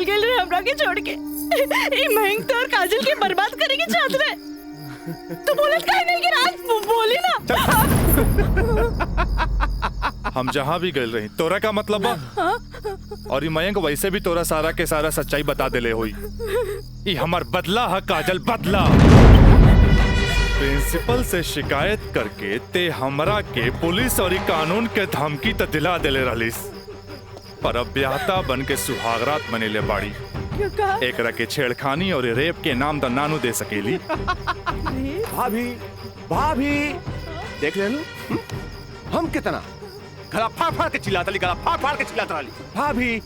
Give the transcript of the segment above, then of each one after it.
गेल रहे हमरा के छोड़ के। ई महंग तो और काजल के बर्बाद करेंगे चाहत रहे। तू बोलत काहे नहीं कि राज बोली ना। हम जहाँ भी गए रही तोरा का मतलब बा? और ये मयंक वैसे भी तोरा सारा के सारा सच्चाई बता देले होई। ये हमार बदला है काजल, बदला। प्रिंसिपल से शिकायत करके ते हमरा के पुलिस और कानून के धमकी तो दिला देले रहलिस, पर अब ब्याहता बन के सुहागरात मनेले बाड़ी। एकरा के छेड़खानी और रेप के नाम तो नानू दे सकेली। भाभी भाभी देख ले लो, हम कितना गला फाड़ फाड़ के चिल्लाता ली, गला फाड़ फाड़ के चिल्लाता ली। भाभी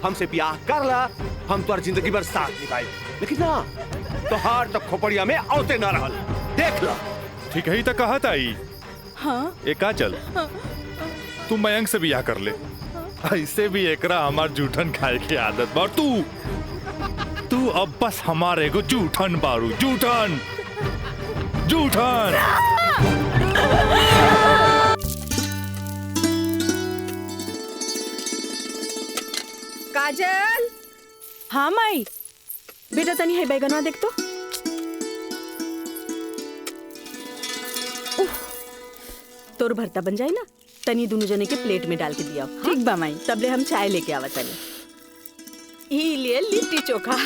हमसे ब्याह कर ला, हम तो जिंदगी भर साथ निभाए, लेकिन ना तो हार तो खोपड़िया में औते ना रहल। देख ला। ठीक है ही तो कहा था ई। हाँ? एका चल तू मयंक से ब्याह कर ले। ऐसे भी एकरा हमार जूठन खाए की आदत बा। तू अब बस हमारे को जूठन बारू, जूठन जूठन। काजल। हाँ माई, बेटा तनी है बैगनवा देख तो। तोर भरता बन जाए ना, तनी दोनों जने के प्लेट में डाल के दिया। ठीक बा माई, तबले हम चाय लेके आवा तनी। ई लिए लिट्टी चोखा।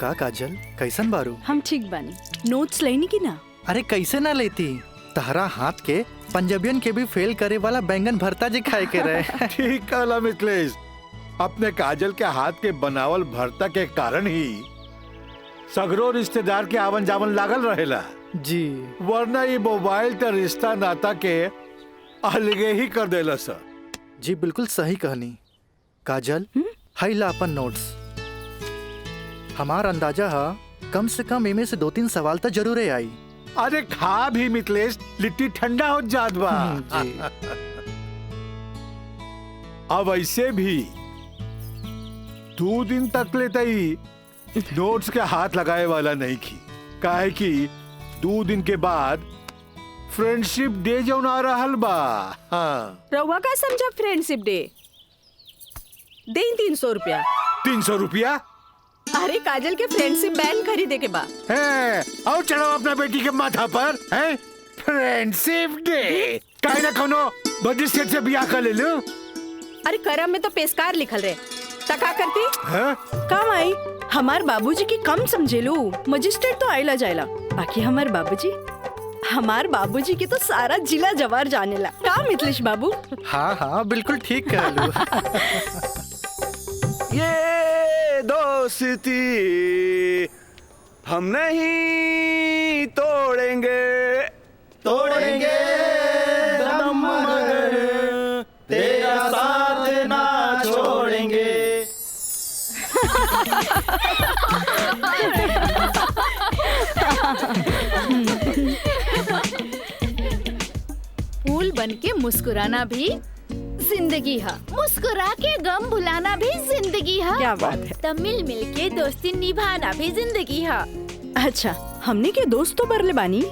का काजल, कैसन बारू? हम ठीक बानी। नोट्स लेनी की ना? अरे कैसे ना लेती, तहरा हाथ के पंजाबियन के भी फेल करे वाला बैंगन भरता जे खाए के रहे। ठीक कहला मिथिलेश, अपने काजल के हाथ के बनावल भरता के कारण ही सगरो रिश्तेदार के आवन जावन लागल रहेला जी, वरना ये मोबाइल का रिश्ता नाता के अलगे ही कर देला सर। जी बिल्कुल सही कहनी। काजल, हाई ला अपन नोट्स। हमार अंदाजा है कम से कम इमे से 2-3 सवाल तो जरूर आई। अरे खा भी मिथिलेश, लिट्टी ठंडा हो जात बा। अब ऐसे भी 2 दिन तक लेते ही नोट्स के हाथ लगाए वाला नहीं की, काहे कि 2 दिन के बाद फ्रेंडशिप डे जो आ रहल बा। हाँ। रउआ का समझा फ्रेंडशिप डे? दे 300 रुपया। 300 रुपया? अरे काजल के फ्रेंडशिप बैंड खरीदे के बा। है, और चढ़ाओ अपना बेटी के माथा पर। है फ्रेंडशिप डे, काहे ना कोनो मजिस्ट्रेट से ब्याह कर ले लो। अरे करम में तो पेशकार लिखल रहे, तका करती है? काम आई। हमार बाबूजी की कम समझे लो, मजिस्ट्रेट तो आइला जाइला, बाकी हमार बाबूजी की तो सारा जिला जवार जानेला। का मिथिलेश बाबू? हाँ हाँ बिल्कुल ठीक कह लू। ये दोस्ती हम नहीं तोड़ेंगे, तोड़ेंगे दम मगर तेरा साथ ना छोड़ेंगे। फूल बनके मुस्कुराना भी जिंदगी है, मुस्कुरा के गम भुलाना भी जिंदगी है। क्या बात है। तब मिल मिल के दोस्ती निभाना भी जिंदगी है। अच्छा, हमने के दोस्त तो बरले बानी,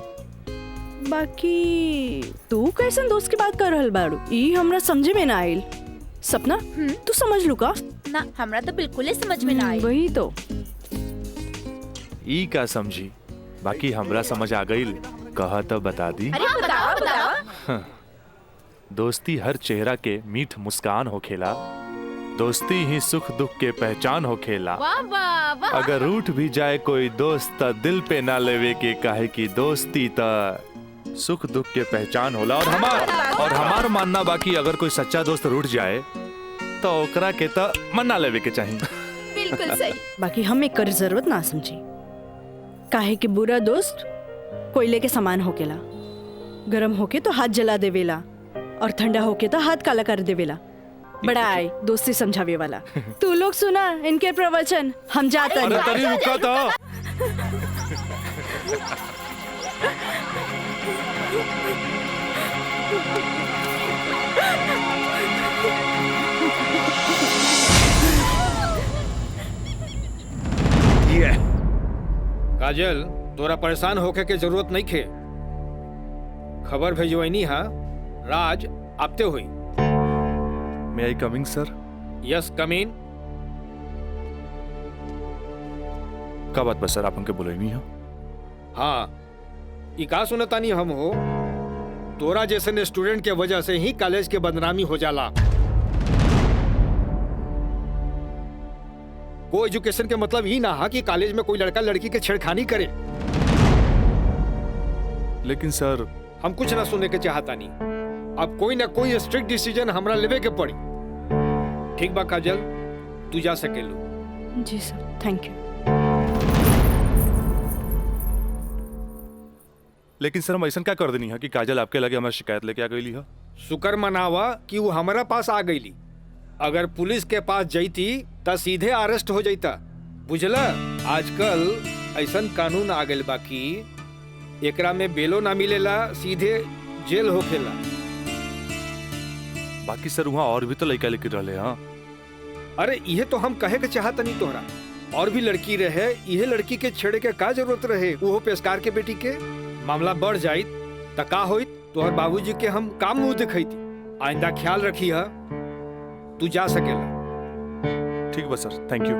बाकी तू कैसन दोस्त की बात कर रहल बाड़ू? ई हमरा समझे में ना आइल। सपना, तू समझ लू का? ना, हमरा तो बिल्कुल ही समझ में ना आई। वही तो। ई का समझी, बाकी हमरा समझ आ गई। कहा तो बता दी। अरे बताओ बताओ। दोस्ती हर चेहरा के मीठ मुस्कान हो खेला, दोस्ती ही सुख दुख के पहचान हो खेला। वाह वाह वाह। अगर रूठ भी जाए कोई दोस्त त दिल पे ना लेवे के, काहे की दोस्ती त सुख दुख के पहचान होला। और हमार मानना बाकी अगर कोई सच्चा दोस्त रूठ जाए तो ओकरा के त मना लेवे के चाहिए। बिल्कुल सही। बाकी हम एक कर जरूरत ना समझी, काहे कि बुरा दोस्त कोयले के समान होकेला। गरम होके तो हाथ जला देवेला और ठंडा होके तो हाथ काला कर देवेला। बड़ा आए दोस्ती समझावे वाला। तू लोग सुना इनके प्रवचन, हम जाते हैं। अरे तरी रुका तो। काजल, तोरा परेशान होके के जरूरत नहीं खे। खबर भेजवैनी हा, राज आपते हुई। मे आई कमिंग सर? यस, कम इन। का बात बस सर, आप हमके बोले नहीं हो? हाँ, ई का सुनतानी हम हो, तोरा जैसे स्टूडेंट के वजह से ही कॉलेज के बदनामी हो जाला। को एजुकेशन के मतलब ही ना हा कि कॉलेज में कोई लड़का लड़की के छेड़खानी करे। लेकिन सर, हम कुछ ना सुनने के चाहता नहीं। अब कोई ना कोई स्ट्रिक्ट डिसीजन हमरा लेवे के पड़ी। ठीक बा काजल, तू जा सकेलू। जी सर, थैंक यू। लेकिन सर हम ऐसा क्या कर देनी है कि काजल आपके लगे हमारी शिकायत लेके आ गई है? शुक्र मनावा कि वो हमारा पास आ गईली। अगर पुलिस के पास जईती त सीधे अरेस्ट हो जाता। बुझला, आजकल ऐसा कानून आ गइल बा कि एकरा में बेलो ना मिलेला, सीधे जेल होखेला। बाकी सर वहाँ और भी तो लड़का लेके रहे। हाँ, अरे ये तो हम कहे के चाहत नहीं तोहरा। और भी लड़की रहे, यह लड़की के छेड़े के का जरूरत रहे? वो पेशकार के बेटी के मामला बढ़ जाइत त का होइत? तोहर बाबूजी के हम काम मुंह दिखैती। आइंदा ख्याल रखी है, तू जा सकेला। ठीक बा सर, थैंक यू।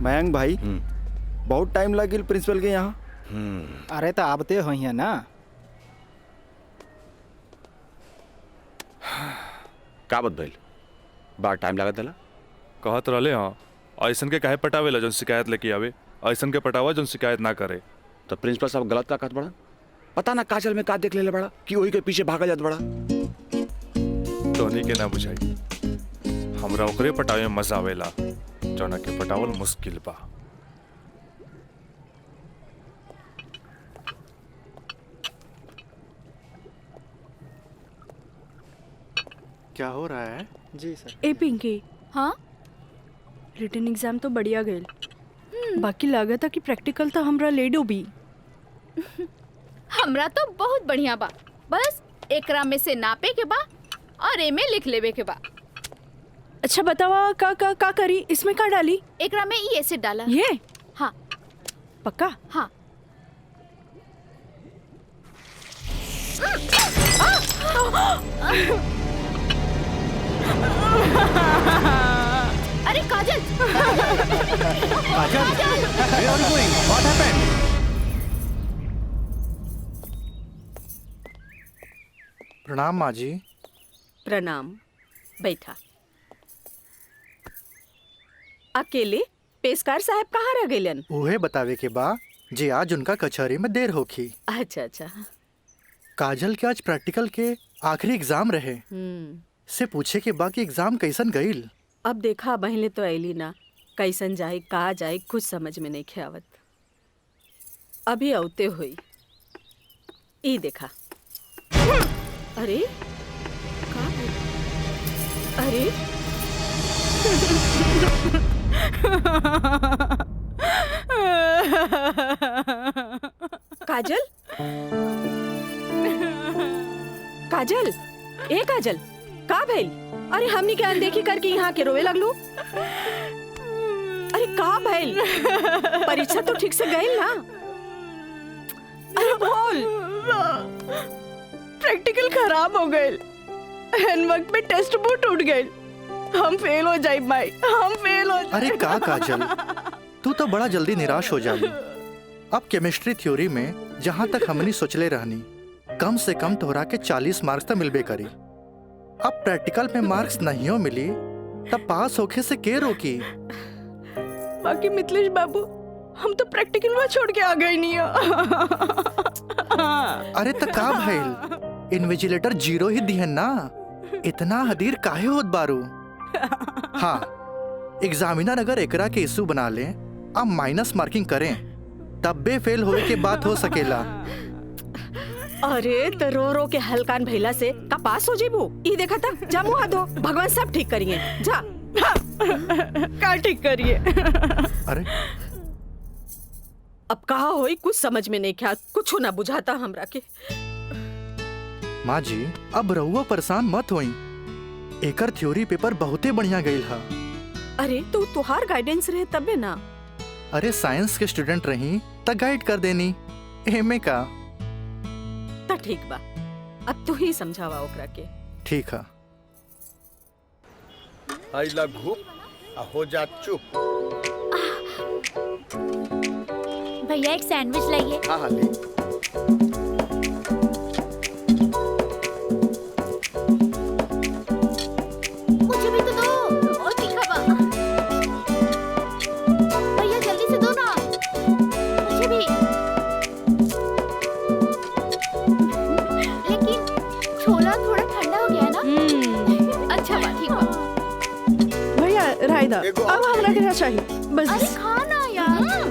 मयंक भाई, बहुत टाइम लगिल प्रिंसिपल के यहाँ। अरे तो आबते हो यहाँ ना। का बात भइल? बड़ा टाइम लागत दला। कहत रहे हाँ, ऐसन के काहे पटावेला जौन शिकायत लेके आवे, ऐसन के पटावा जौन शिकायत ना करे। तो प्रिंसिपल साहब गलत का कहत बड़ा? पता ना काजल में का देख लेले बड़ा कि वही के पीछे भागा जात बड़ा। तोहनी के ना बुझाई, हमरा ओकरे पटावे में मजा आवेला जौना के पटावल मुश्किल बा। क्या हो रहा है? जी सर। ए पिंकी, हाँ, रिटन एग्जाम तो बढ़िया गए, बाकी लागत है कि प्रैक्टिकल तो हमरा ले डूबी। हमरा तो बहुत बढ़िया बा। बस एकरा में से नापे के बा और एमे लिख लेवे के बा। अच्छा बतावा, का करी? इसमें का डाली? एकरा में ई एसिड डाला। ये? हाँ पक्का? हाँ। अरे काजल! काजल, where are you going? What happened? प्रणाम माँ जी। प्रणाम, बैठा। अकेले पेशकार साहब कहाँ रह गइलन? उहे बतावे के बा जे आज उनका कचहरी में देर होखी। अच्छा अच्छा। काजल के आज प्रैक्टिकल के आखिरी एग्जाम रहे, से पूछे के बा कि एग्जाम कैसन गईल। अब देखा, बहले तो ऐली ना, कैसन जाए कहा जाए कुछ समझ में नहीं आवत। अभी औते हुई ई देखा। अरे का? अरे काजल, काजल, ए काजल, का भइल? अरे हमनी के अनदेखी करके यहाँ के रोवे लगलू। अरे का भइल? परीक्षा तो ठीक से गई ना? अरे बोल। प्रैक्टिकल खराब हो गए, एन वक्त में टेस्ट बुक टूट गए। हम फेल हो जाए भाई, हम फेल हो जाए। अरे का काजल, तू तो बड़ा जल्दी निराश हो जाली। अब केमिस्ट्री थ्योरी में जहाँ तक हमनी सोचले रहनी, कम से कम तोहरा के 40 मार्क्स तो मिलबे करी। अब प्रैक्टिकल में मार्क्स नहीं हो मिली तब पास होके से के रोकी? बाकी मिथिलेश बाबू, हम तो प्रैक्टिकल में छोड़ के आ गए नहीं। अरे तो का भइल? इन्विजिलेटर 0 ही दिहन ना, इतना हदीर काहे होत बारू? हाँ, एग्जामिनर अगर एकरा के इशू बना ले, अब माइनस मार्किंग करें, तब बे फेल होए के बात हो सकेला। अरे तो रो रो के हलकान भैला से का पास हो जेबू? ई देखा था, जा मुँह धो, भगवान सब ठीक करिए। जा। का ठीक करिए? अरे अब कहा होई कुछ समझ में नहीं क्या, कुछ ना बुझाता हमरा के। माँ जी, अब रहुआ परेशान मत होई, एकर थ्योरी पेपर बहुते बढ़िया गईल हा। अरे तो तुहार गाइडेंस रहे तबे ना। अरे साइंस के स्टूडेंट रही त गाइड कर देनी, एमे का। तो ठीक बा, अब तू ही समझावा ओकरा के। ठीक है। आई लघु हो जा चुप। भैया एक सैंडविच लाइए। हाँ हाँ ले। मुझे भी तो दो, और तीखा बा। भैया जल्दी से दो ना, मुझे भी। लेकिन छोला थोड़ा ठंडा हो गया है ना? अच्छा बा, ठीक बा। भैया रायदा अब हमरा के चाहिए बस। अरे खाना यार।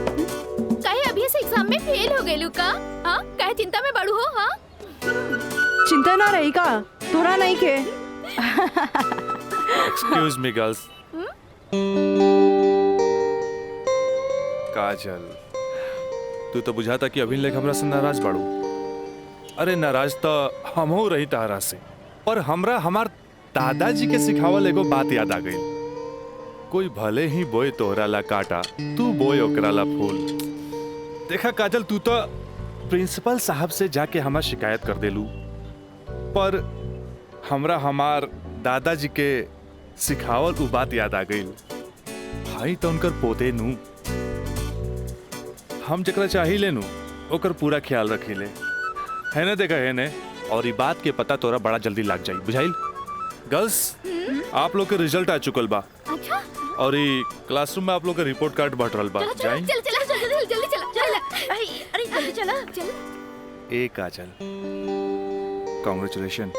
काहे अभी से एग्जाम में फेल हो गइलू का? हां, काहे चिंता में बड़ू हो? हां, चिंता ना रही का तोरा नहीं के। Excuse me girls. काजल, तू तो बुझाता कि अभी लेक हमरा से नाराज बाड़ू। अरे नाराज तो हमहू रही तारा से, पर हमरा हमार दादाजी के सिखावल एगो बात याद आ गई। कोई भले ही बोए तोहरा ला काटा, तू बोए ओकरा ला फूल। देखा काजल, तू तो प्रिंसिपल साहब से जाके हमार शिकायत कर देलू, पर हमरा हमार दादाजी के सिखावल उ बात याद आ गई। भाई तो उनकर पोते नू, हम जकरा चाही लेनू ओकर पूरा ख्याल रखी ले, है ना? देखा है ने, और ये बात के पता तोरा बड़ा जल्दी लग जाई, बुझाइल? गर्ल्स, आप लोग के रिजल्ट आ चुकल बा। अच्छा। और ये क्लासरूम में आप लोग का रिपोर्ट कार्ड बट रहल बा। जाई चल जल्दी चला। अरे जल्दी चला, चल। ए काजल, कांग्रेचुलेशन,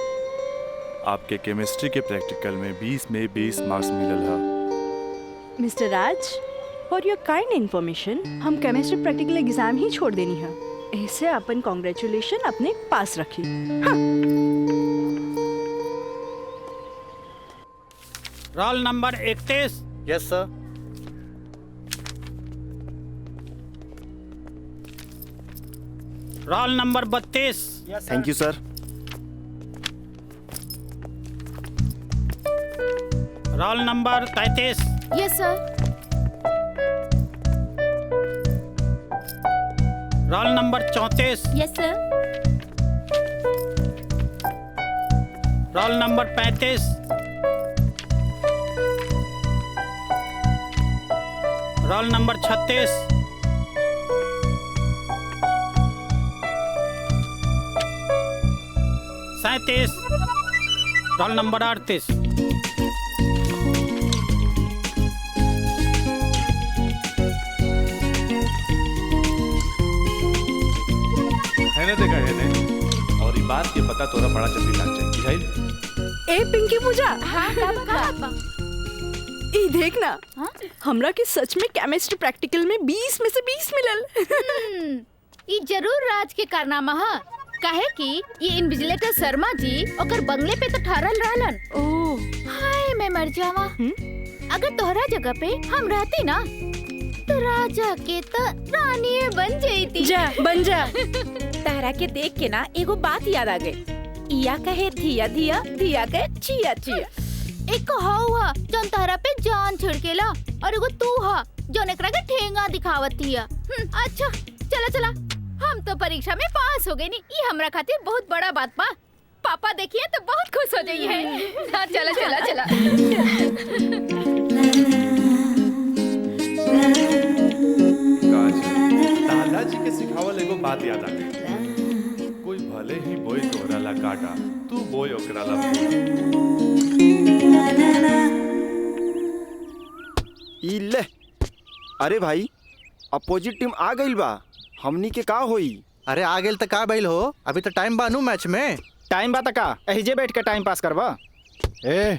आपके केमिस्ट्री के प्रैक्टिकल में 20 में 20 मार्क्स मिलल है। Mister Raj, for your kind information, हम केमिस्ट्री प्रैक्टिकल एग्जाम ही छोड़ देनी है। ऐसे अपन कांग्रेचुलेशन अपने पास रखी। हाँ। Roll number 31। Yes sir. Roll number 32। Thank you sir. Roll number 33। Yes sir. Roll number 34। Yes sir. Roll number 35। Roll number 36। Roll number 38। है ना? देखा है ने, और ये बात के पता तोरा बड़ा जल्दी लग जाए, बुझाइल? ए पिंकी पूजा, हाँ, का ई देखना, हमरा के सच में केमिस्ट्री प्रैक्टिकल में 20 में से 20 मिलल। ई जरूर राज के कारनामा है। काहे कि ये इन्विजिलेटर शर्मा जी ओकर बंगले पे तो ठहरल रहलन। ओह, हाय मैं मर जावा। अगर तोहरा जगह पे हम रहती ना, तो राजा के तो रानी बन जाती। जा बन जा। तारा के देख के ना एगो बात याद आ गई। इया कहे धिया धिया, धिया कहे चिया चिया। एक हवा जौन तहरा पे जान छिड़केला, और एगो तू हा जौन एकरा के ठेंगा दिखावतिया। अच्छा चला चला, हम तो परीक्षा में पास हो गए नी, ये हमरा खातिर बहुत बड़ा बात बा। पापा देखिए तो बहुत खुश हो जाइए। हाँ, चला चला चला। दादाजी के सिखावल एगो बात याद आ गई। कोई भले ही बोए तोहरा ला काटा, तू बोए ओकरा ला फूल। ई ले। अरे भाई, अपोजिट टीम आ गई बा, हमनी के का होई? अरे आ गेल त का भइल हो? अभी तो टाइम बानू मैच में। टाइम बा त का एहिजे बैठ के टाइम पास करबा? ए,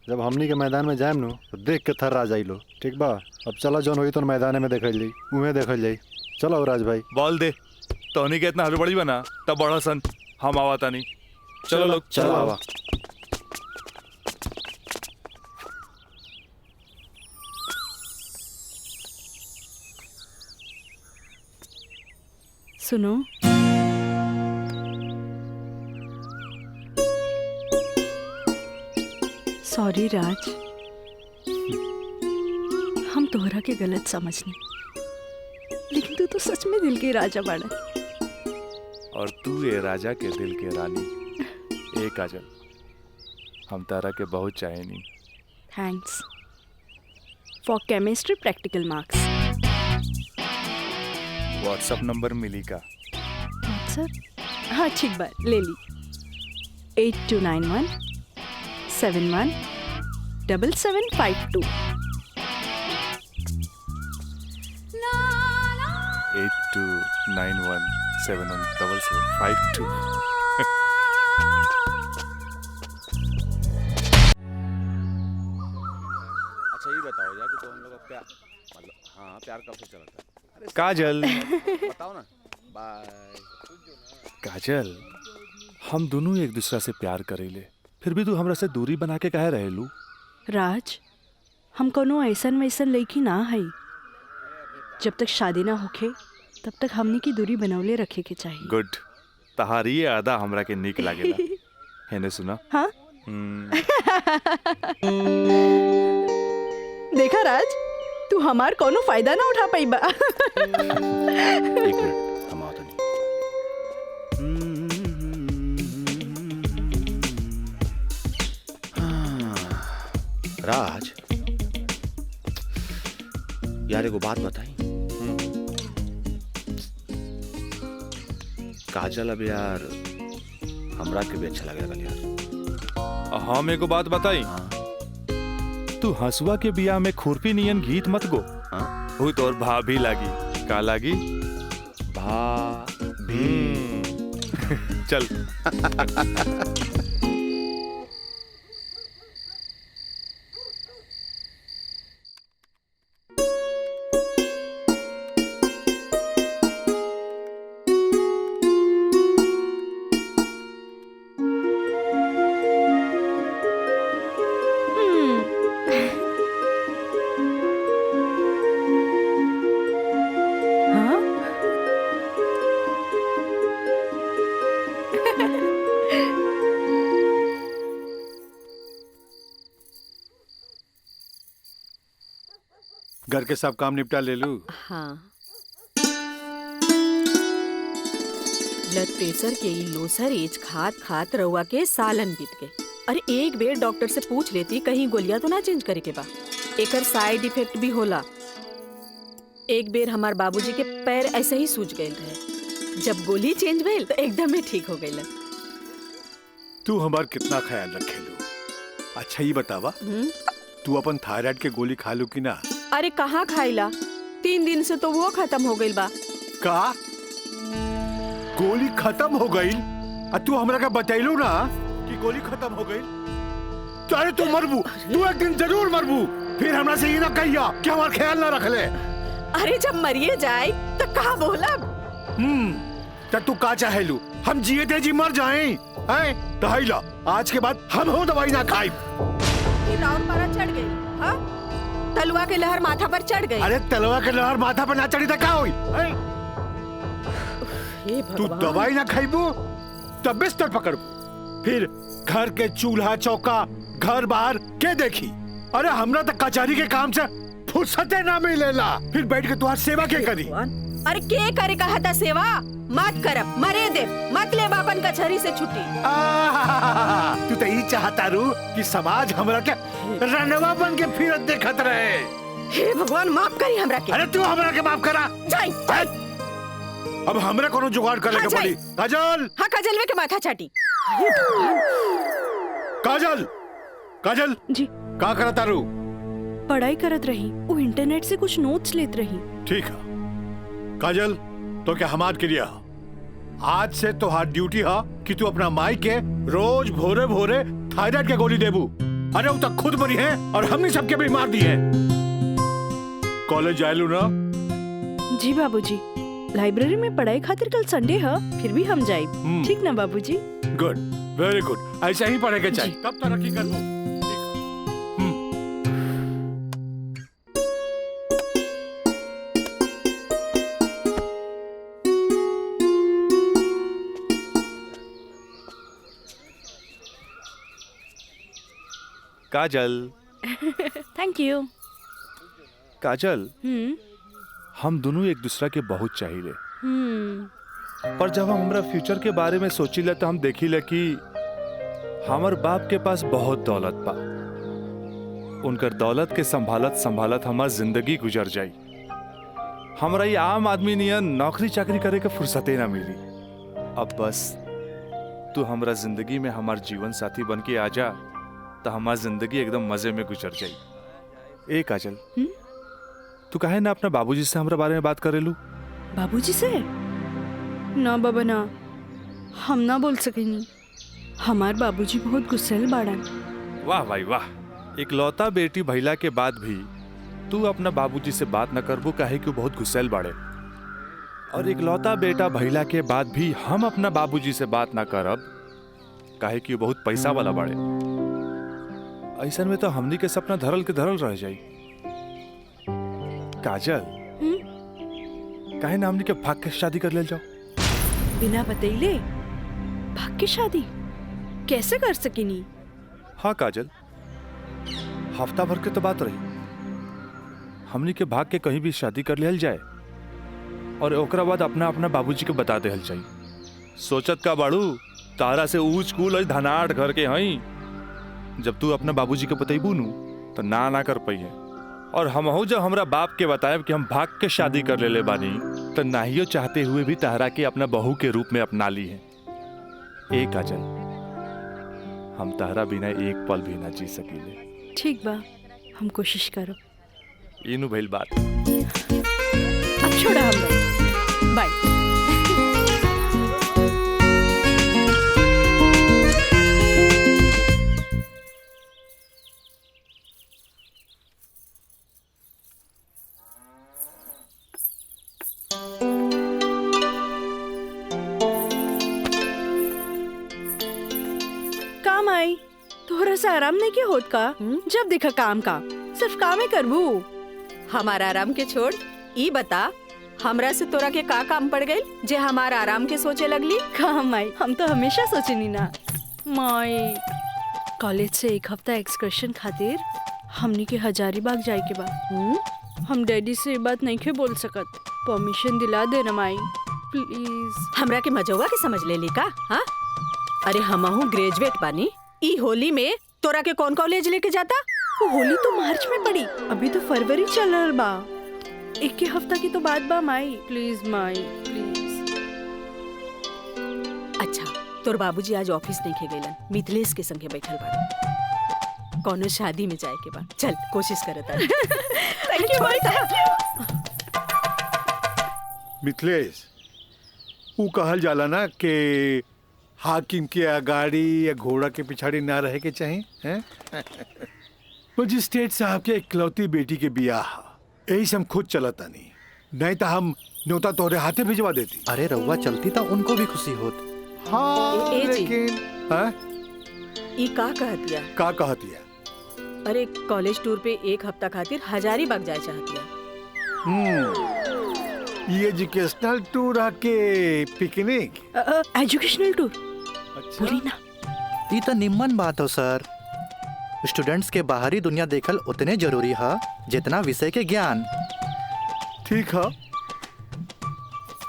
जब हमनी के मैदान में जाएम नु तो देख के थर्रा जाइलो, ठीक बा? अब चलो जौन होई तो मैदान में देखल जाई, उहे देखल जाई। चलो राज भाई, बॉल दे। तोहनी के इतना हड़बड़ी बना तब बड़ा सन, हम आवाता नहीं। चलो लोग, चलो आवा। सुनो, सॉरी राज, हम तोहरा के गलत समझनी। लेकिन तू तो सच में दिल के राजा बाड़ा। और तू ये राजा के दिल के रानी। ए काजल, हम तारा के बहुत चाहेनी। Thanks for chemistry practical marks. WhatsApp number मिली का? व्हाट्सएप? हाँ ठीक बा, ले ली। 8291 71 7752। 8291717752। अच्छा ये बताओ यार कि तो हम लोग का प्यार मतलब हाँ प्यार कब से चला था? अरे काजल, बताओ ना। बाय। काजल, हम दोनों एक दूसरा से प्यार करेले, फिर भी तू हमरा से दूरी बना के काहे रहेलू? राज, हम कोनो ऐसन वैसन लड़की ना है। जब तक शादी ना होखे तब तक हमनी की दूरी बनौले रखे के चाहिए। गुड, तहारी ये आदा हमरा के निक लागेला। हेने सुना? हाँ? देखा राज, तू हमार कोनो फायदा ना उठा पाई बा। एक मिनट, हम आओ तो नहीं। राज यार एगो बात बताई। काजल अब यार हमरा के भी अच्छा लगे यार। हम एगो बात बताई। तू हंसुआ के बिया में खुरपी नियन गीत मत गो। वो तोर भाभी लागी। का लागी? भाभी। चल। घर के सब काम निपटा ले लू? हाँ, ब्लड प्रेशर के ई लोसर एज खात खात रउआ के सालन बीत गए। अरे एक बेर डॉक्टर से पूछ लेती, कहीं गोलियां तो ना चेंज करे के बा। एकर साइड इफेक्ट भी होला। एक बेर हमार बाबूजी के पैर ऐसे ही सूज गए रहे, जब गोली चेंज भइल तो एकदम ही ठीक हो गए। तू हमार कितना ख्याल रखेलू। अच्छा ये बतावा, तू अपन थायराइड के गोली खा लू कि ना? अरे कहाँ खाइला, 3 दिन से तो वो खत्म हो गई बा। का गोली खत्म हो गई? तू हमरा का बतैलू ना कि गोली खत्म हो गई? अरे तू मरबू, तू एक दिन जरूर मरबू। फिर हमरा से ये ना कहिया कि हमार ख्याल ना रख ले। अरे जब मरिए जाए तो कहा बोला? तू का चाहेलू, हम जिए थे जी मर जाएं? हैं? दहाइला, आज के बाद हम हो दवाई ना खाई। राउर पारा चढ़ गई। हाँ? तलवा के लहर माथा पर चढ़ गई। अरे तलवा के लहर माथा पर ना चढ़ी तो क्या हुई? तू दवाई ना खाइबू तब बिस्तर पकड़, फिर घर के चूल्हा चौका घर बाहर के देखी। अरे हमरा तक कचहरी के काम से फुर्सते ना मिलेला, फिर बैठ के तुम्हारी सेवा के करी। अरे के करे कहा था सेवा? मत करब, मरे दे, मत ले बापन कचहरी से छुट्टी। तू तो यही चाहता रू कि समाज हमरा के रनवा बन के फिरत देखत रहे। हे भगवान माफ करी हमरा के। अरे तू हमरा के माफ करा। जाई। अब हमरा कोनो जुगाड़ करे के पड़ी। काजल। हाँ काजलवे के माथा चाटी। काजल, काजल जी का करता रू? पढ़ाई करत रही, वो इंटरनेट से कुछ नोट्स लेत रही। ठीक है काजल, तो क्या हमार के लिए आज से तो हाथ ड्यूटी है कि तू अपना माई के रोज भोरे भोरे थायराइड के गोली देबू। अरे वो तक खुद मरी है और हमने सबके भी मार दी है। कॉलेज जायलू ना? जी बाबूजी, लाइब्रेरी में पढ़ाई खातिर कल संडे है, फिर भी हम जाए। ठीक ना बाबूजी? गुड, वेरी गुड, ऐसा ही पढ़ेगा चाहिए, तब तरक्की करबो। काजल। Thank you. काजल, हम दोनों एक दूसरा के बहुत चाहिए। हम्म, पर जब हम हमरा फ्यूचर के बारे में सोचिले तो हम देखिले कि हमर बाप के पास बहुत दौलत बा। उनकर दौलत के संभालत संभालत हमार जिंदगी गुजर जाई। हमरा ये आम आदमी नियन नौकरी चाकरी करे के फुर्सते ना मिली। अब बस तू हमरा जिंदगी में हमार जीवन साथी बन के आ जा तो हमार जिंदगी एकदम मजे में गुजर जाई। ए काजल, तू काहे ना अपना बाबूजी से हमरा बारे में बात करेलू? बाबूजी से? ना बाबा ना, हम ना बोल सकेनी। हमार बाबूजी बहुत गुस्सेल बाड़न। वाह भाई वाह, इकलौता बेटी भैला के बाद भी तू अपना बाबूजी से बात न करबू काहे कि बहुत गुस्सेल बाड़े। और इकलौता बेटा भैला के बाद भी हम अपना बाबूजी से बात ना करब काहे कि बहुत पैसा वाला बाड़े। ऐसन में तो हमनी के सपना धरल के धरल रह जाई। काजल, काहे ना हमनी के भाग के शादी कर ले जाओ? बिना बतैले भाग के शादी कैसे कर सकेनी? हाँ काजल, हफ्ता भर के तो बात रही। हमनी के भाग के कहीं भी शादी कर लेल जाए और ओकरा बाद अपना अपना बाबूजी के बता देहल जाई। सोचत का बाड़ू तारा से ऊंच कूल और धनाट घर के हई। जब तू अपना बाबूजी के बतैबू नु तो ना कर पाई है। और हमहू जब हमरा बाप के बताएब कि हम भाग के शादी कर ले बानी तो नाहियो चाहते हुए भी तारा के अपना बहू के रूप में अपना ली है। ए काजल, हम तारा बिना एक पल भी ना जी सकीले। ठीक बा, हम कोशिश करो। इनु भइल बात। अब छोड़ा हम बाय। काम आई थोड़ा सा आराम नहीं किया होत का? जब देखा काम का सिर्फ काम ही करबू। हमारा आराम के छोड़, ई बता हमरा से तोरा के का काम पड़ गई जे हमारा आराम के सोचे लगली? काम माई, हम तो हमेशा सोचनी ना माई। कॉलेज से एक हफ्ता एक्सकर्शन खातिर हमनी के हजारीबाग जाए के बा। हम डैडी से ये बात नहीं के बोल सकत। परमिशन दिला दे ना माई प्लीज। हमरा के मजौवा के समझ ले ली का? हाँ, अरे हमहू ग्रेजुएट बानी। ई होली में तोरा के कौन कॉलेज लेके जाता? वो होली तो मार्च में पड़ी, अभी तो फरवरी चल रहा बा। एक के हफ्ता की तो बात बा माई, प्लीज माई प्लीज। अच्छा, तोर बाबूजी आज ऑफिस नहीं खे गइलन, मिथिलेश के संगे बैठल बाड़े। कौनो शादी में जाए के बा, चल कोशिश करत तानी। Thank you Mai, thank you. Mithilesh, ऊ कहल जाला ना कि हाकिम के अगाड़ी या घोड़ा के पिछाड़ी ना रहे के चाहिए, हैं? मजिस्ट्रेट साहब के इकलौती बेटी के बियाह, यही से हम खुद चलता नहीं तो हम न्योता तोरे हाथे भिजवा देती। अरे रउआ चलती तो उनको भी खुशी होत। हाँ, ए जी। लेकिन हाँ? ई का कहतिया? का कहतिया? अरे कॉलेज टूर पे एक हफ्ता खातिर हजारीबाग जाए चाहतिया। ये एजुकेशनल टूर आके पिकनिक? एजुकेशनल टूर अच्छा। बोली ना। ये तो निम्मन बात हो सर। स्टूडेंट्स के बाहरी दुनिया देखल उतने जरूरी है जितना विषय के ज्ञान। ठीक है,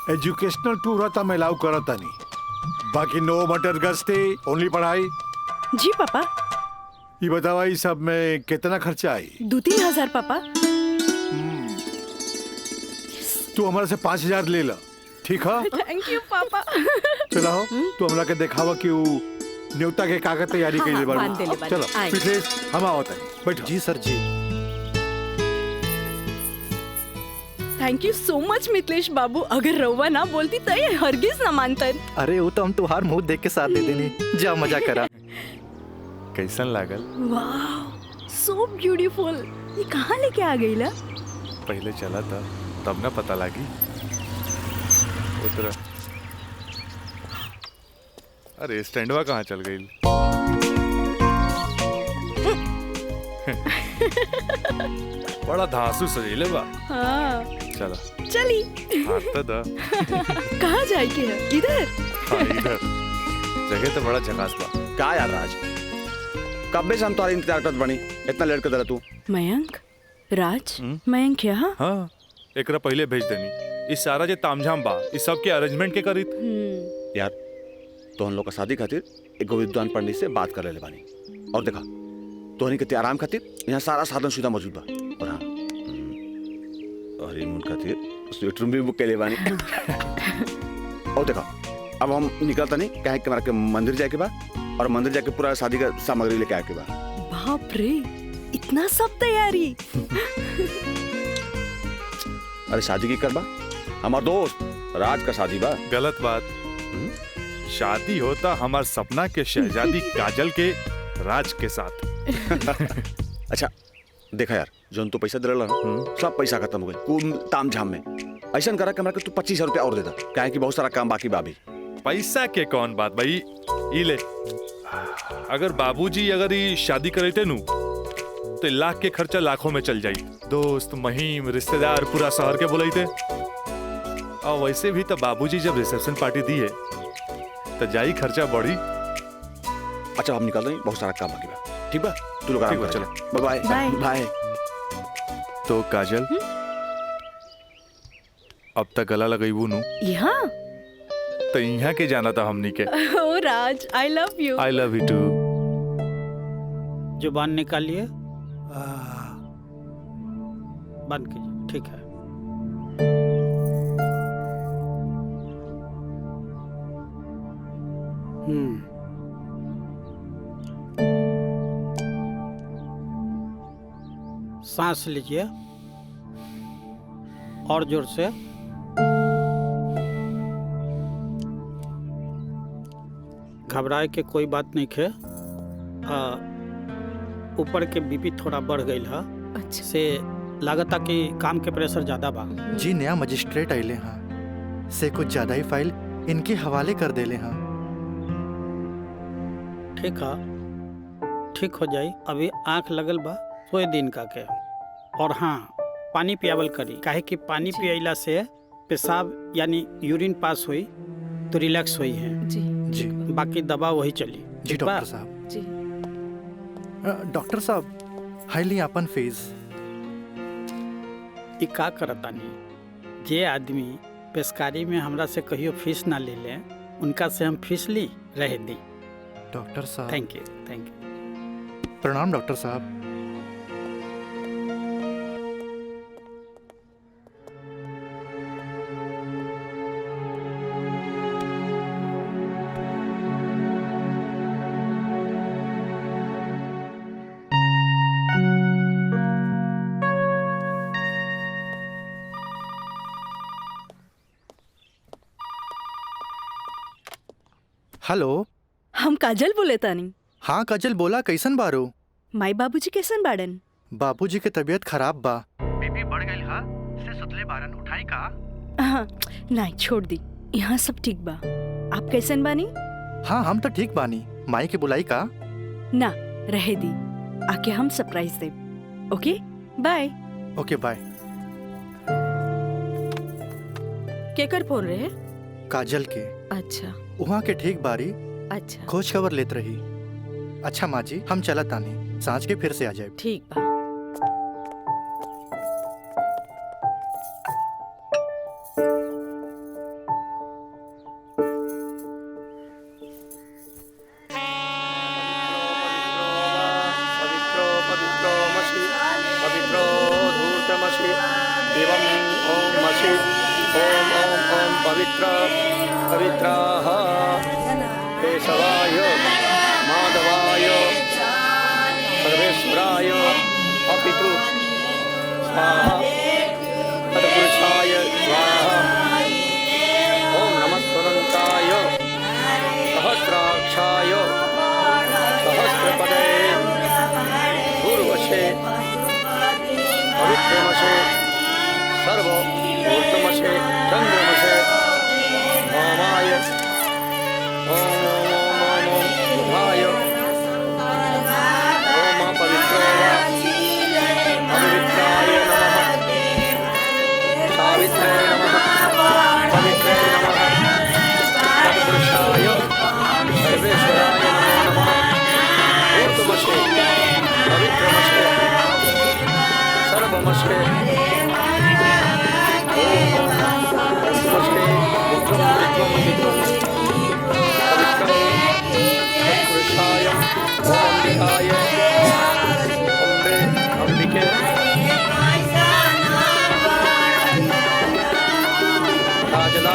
एजुकेशनल टूर है तो मैं अलाउ करता नहीं, बाकी नो मटर गस्ती, ओनली पढ़ाई। जी पापा। ये बतावा ये सब में कितना खर्चा आई? 2-3 हजार पापा। तू हमारे से 5,000 ले ला, ठीक है? थैंक यू पापा। चला हो, तू हमरा के दिखावा कि वो न्योता के कागज तैयारी हाँ, के लिए बांध देले बानी। चलो आए। पिछले हम आवत है, बैठो। जी सर जी। Thank you so much Mithilesh बाबू। अगर रउआ ना बोलती तो ये हरगिज ना मानतन। अरे वो तो हम तुहार मुंह देख के साथ दे देनी। जा मजा करा। कैसन लागल? वाह, सो ब्यूटीफुल। ये कहाँ लेके आ गई ला? पहले चला था तब ना पता लगी। उतरा। अरे स्टैंडवा कहाँ चल गई? बड़ा धांसू सजीले बा। हाँ चला चली। हाथ तो दा। कहाँ जाए के है? इधर। हाँ इधर। जगह तो बड़ा झकास बा। का यार राज, कब से हम तुम्हारा इंतजार करत बनी, इतना लेट कर दे तू? मयंक, राज, मयंक यहाँ? हाँ एकरा पहले भेज देनी। इस सारा जे तामझाम बा इस सब के अरेंजमेंट के करी। यार तो हम लोग का शादी खातिर एगो विद्वान पंडित से बात कर ले बानी और देखा तोहनी के आराम खातिर यहाँ सारा साधन सुविधा मौजूद बा। और हाँ हनीमून खातिर स्वीट रूम भी बुक कर ले बानी। और देखा अब हम निकलता नहीं कहे कि हमारा के मंदिर जाके बा और मंदिर जाके पूरा शादी का सामग्री लेके आके बा। बाप रे, इतना सब तैयारी। अरे शादी की करबा, हमार दोस्त राज का शादी बा। गलत बात। शादी होता हमार सपना के शहजादी काजल के राज के साथ। अच्छा देखा यार, जो तू पैसा दिला ना सब पैसा खत्म हो गई कुल ताम झाम में। ऐसा करा कि हमरा के तू 25,000 रुपया और दे दा, काहे कि बहुत सारा काम बाकी बा अभी। पैसा के कौन बात भाई, ई ले। अगर बाबूजी अगर ये शादी करते नु तो लाख के खर्चा लाखों में चल जाई। दोस्त महिम रिश्तेदार पूरा शहर के बुलाईते। और वैसे भी तो बाबूजी जब रिसेप्शन पार्टी दी है तो जाई खर्चा बढ़ी। अच्छा हम निकल रहे हैं, बहुत सारा काम बाकी बा। ठीक बा, तू लोग आराम कर। चलो बाय बाय। बाय। तो काजल अब तक गला लगईबू नु यहाँ तो यहाँ के जाना था हमनी के। ओ Raj, I love you. I love you too. जुबान निकालिए, बंद कीजिए। ठीक है। सांस लीजिए और जोर से। घबराए के कोई बात नहीं खे। ऊपर के बीपी थोड़ा बढ़ गई है। अच्छा। से लागता कि काम के प्रेशर ज्यादा बा। जी नया मजिस्ट्रेट आइले हाँ से कुछ ज्यादा ही फाइल इनके हवाले कर देले हाँ। ठीक है, ठीक हो जाई। अभी आंख लगल बा, सोए दिन का के। और हाँ, पानी पियावल करी, काहे कि पानी पियला से पेशाब यानी यूरिन पास हुई तो रिलैक्स हुई है। जी जी बाकी दवा वही चली। जी डॉक्टर साहब। जी डॉक्टर साहब हाईली अपन फीस। ई का करतानी, जे आदमी पेशकारी में हमरा से कहियो फीस ना ले ले उनका से हम फीस ली रह दी। डॉक्टर साहब थैंक यू, थैंक यू। प्रणाम डॉक्टर साहब। हेलो, हम काजल बोले तानी। हाँ काजल बोला, कैसन बारो? माई बाबूजी कैसन बाड़न? बाबूजी के तबीयत खराब बा। बीपी बढ़ गई हा, से सुतले बारन, उठाई का? हाँ, नहीं छोड़ दी, यहाँ सब ठीक बा। आप कैसन बानी? हाँ हम तो ठीक बानी। माई के बुलाई का? ना रहे दी, आके हम सरप्राइज दे। Okay bye. Okay bye. केकर फोन रहे? काजल के। अच्छा वहाँ के ठीक बारी अच्छा। खोज खबर लेत रही। अच्छा माँ जी, हम चलत आनी, सांझ के फिर से आ जाए। ठीक बा। पवित्राः केशवाय माधवाय सर्वेश्वराय अपितु स्वाहा तत्पुरुषाय स्वाहा। ओम नमः स्वदन्ताय सहस्राक्षाय सहस्रपदे पूर्वशे पवित्रमशे सर्व ऊर्ध्वमशे चन्द्रमशे ओमाय ओम ओम ओम ओम शुभाय ओम पवित्रो वा पवित्राय नमः सावित्रे नमः पवित्रे नमः तत्पुरुषाय सर्वेश्वराय नमो नमः। ऊर्ध्वमशे पवित्रमशे सर्वमशे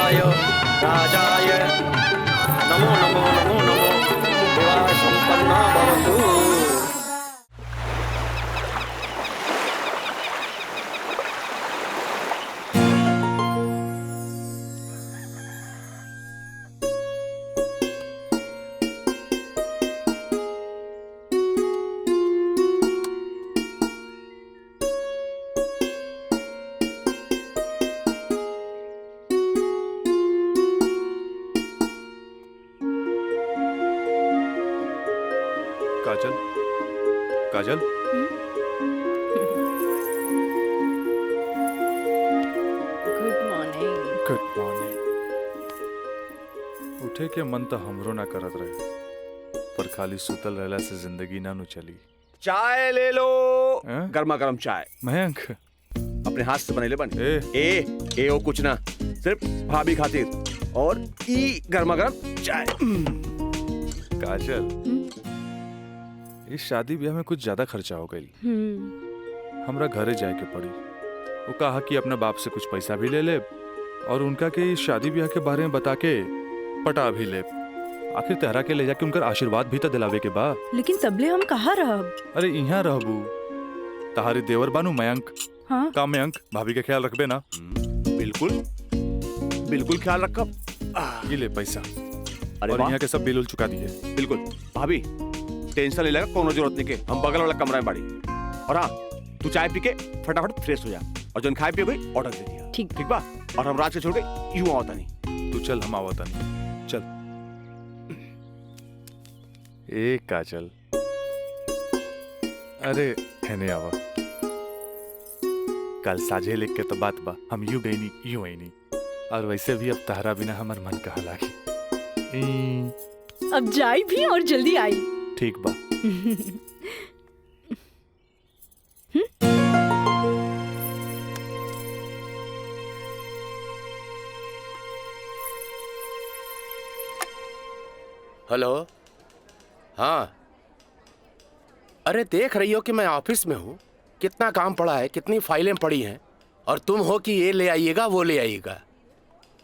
देवाय राजाय नमो नमो नमो नमो देवा संपन्ना भवतु। काजल, काजल, गुड मॉर्निंग। Good morning. उठे के मन तो हमरो ना करत रहे, पर खाली सुतल रहला से जिंदगी ना नु चली। चाय ले लो। हैं? गर्मा गर्म चाय मयंक, अपने हाथ से बनेले बन। ए ए ओ कुछ ना, सिर्फ भाभी खातिर। और ई गर्मा गर्म चाय। काजल, इस शादी ब्याह में कुछ ज्यादा खर्चा हो गई। हमरा घरे जाए के पड़ी। वो कहा कि अपने बाप से कुछ पैसा भी ले ले और उनका के इस शादी ब्याह के बारे में बता के पटा भी ले। आखिर तेहरा के ले जाके उनका आशीर्वाद भी तो दिलावे के बा। लेकिन तबले हम कहाँ रहब? अरे यहाँ रहबू, तहारी देवर बानू मयंक। हाँ? का मयंक, भाभी के ख्याल रखबे ना? बिल्कुल बिल्कुल ख्याल रखब। ये ले पैसा। अरे और वाह। यहाँ के सब बिल उल चुका दिए। बिल्कुल भाभी, टेंशन ले लेगा, कोनो जरूरत नहीं के। हम बगल वाला कमरा में बाड़ी। और हाँ, तू चाय पी के फटाफट फ्रेश हो जा और जो खाए पिए भाई ऑर्डर दे दिया। ठीक ठीक बा। और हम रात के छोड़ के यूं आवता नहीं। तू चल, हम आवता नहीं। चल। ए काजल, अरे हैने आवा। कल साझे लिख के तो बात बा, हम यूं गई नहीं यूं आई नहीं। और वैसे भी अब तहरा बिना हमार मन कहा लागी। अब जाई भी और जल्दी आई। ठीक बा। हेलो, हाँ। अरे देख रही हो कि मैं ऑफिस में हूँ, कितना काम पड़ा है, कितनी फाइलें पड़ी हैं, और तुम हो कि ये ले आइएगा वो ले आइएगा।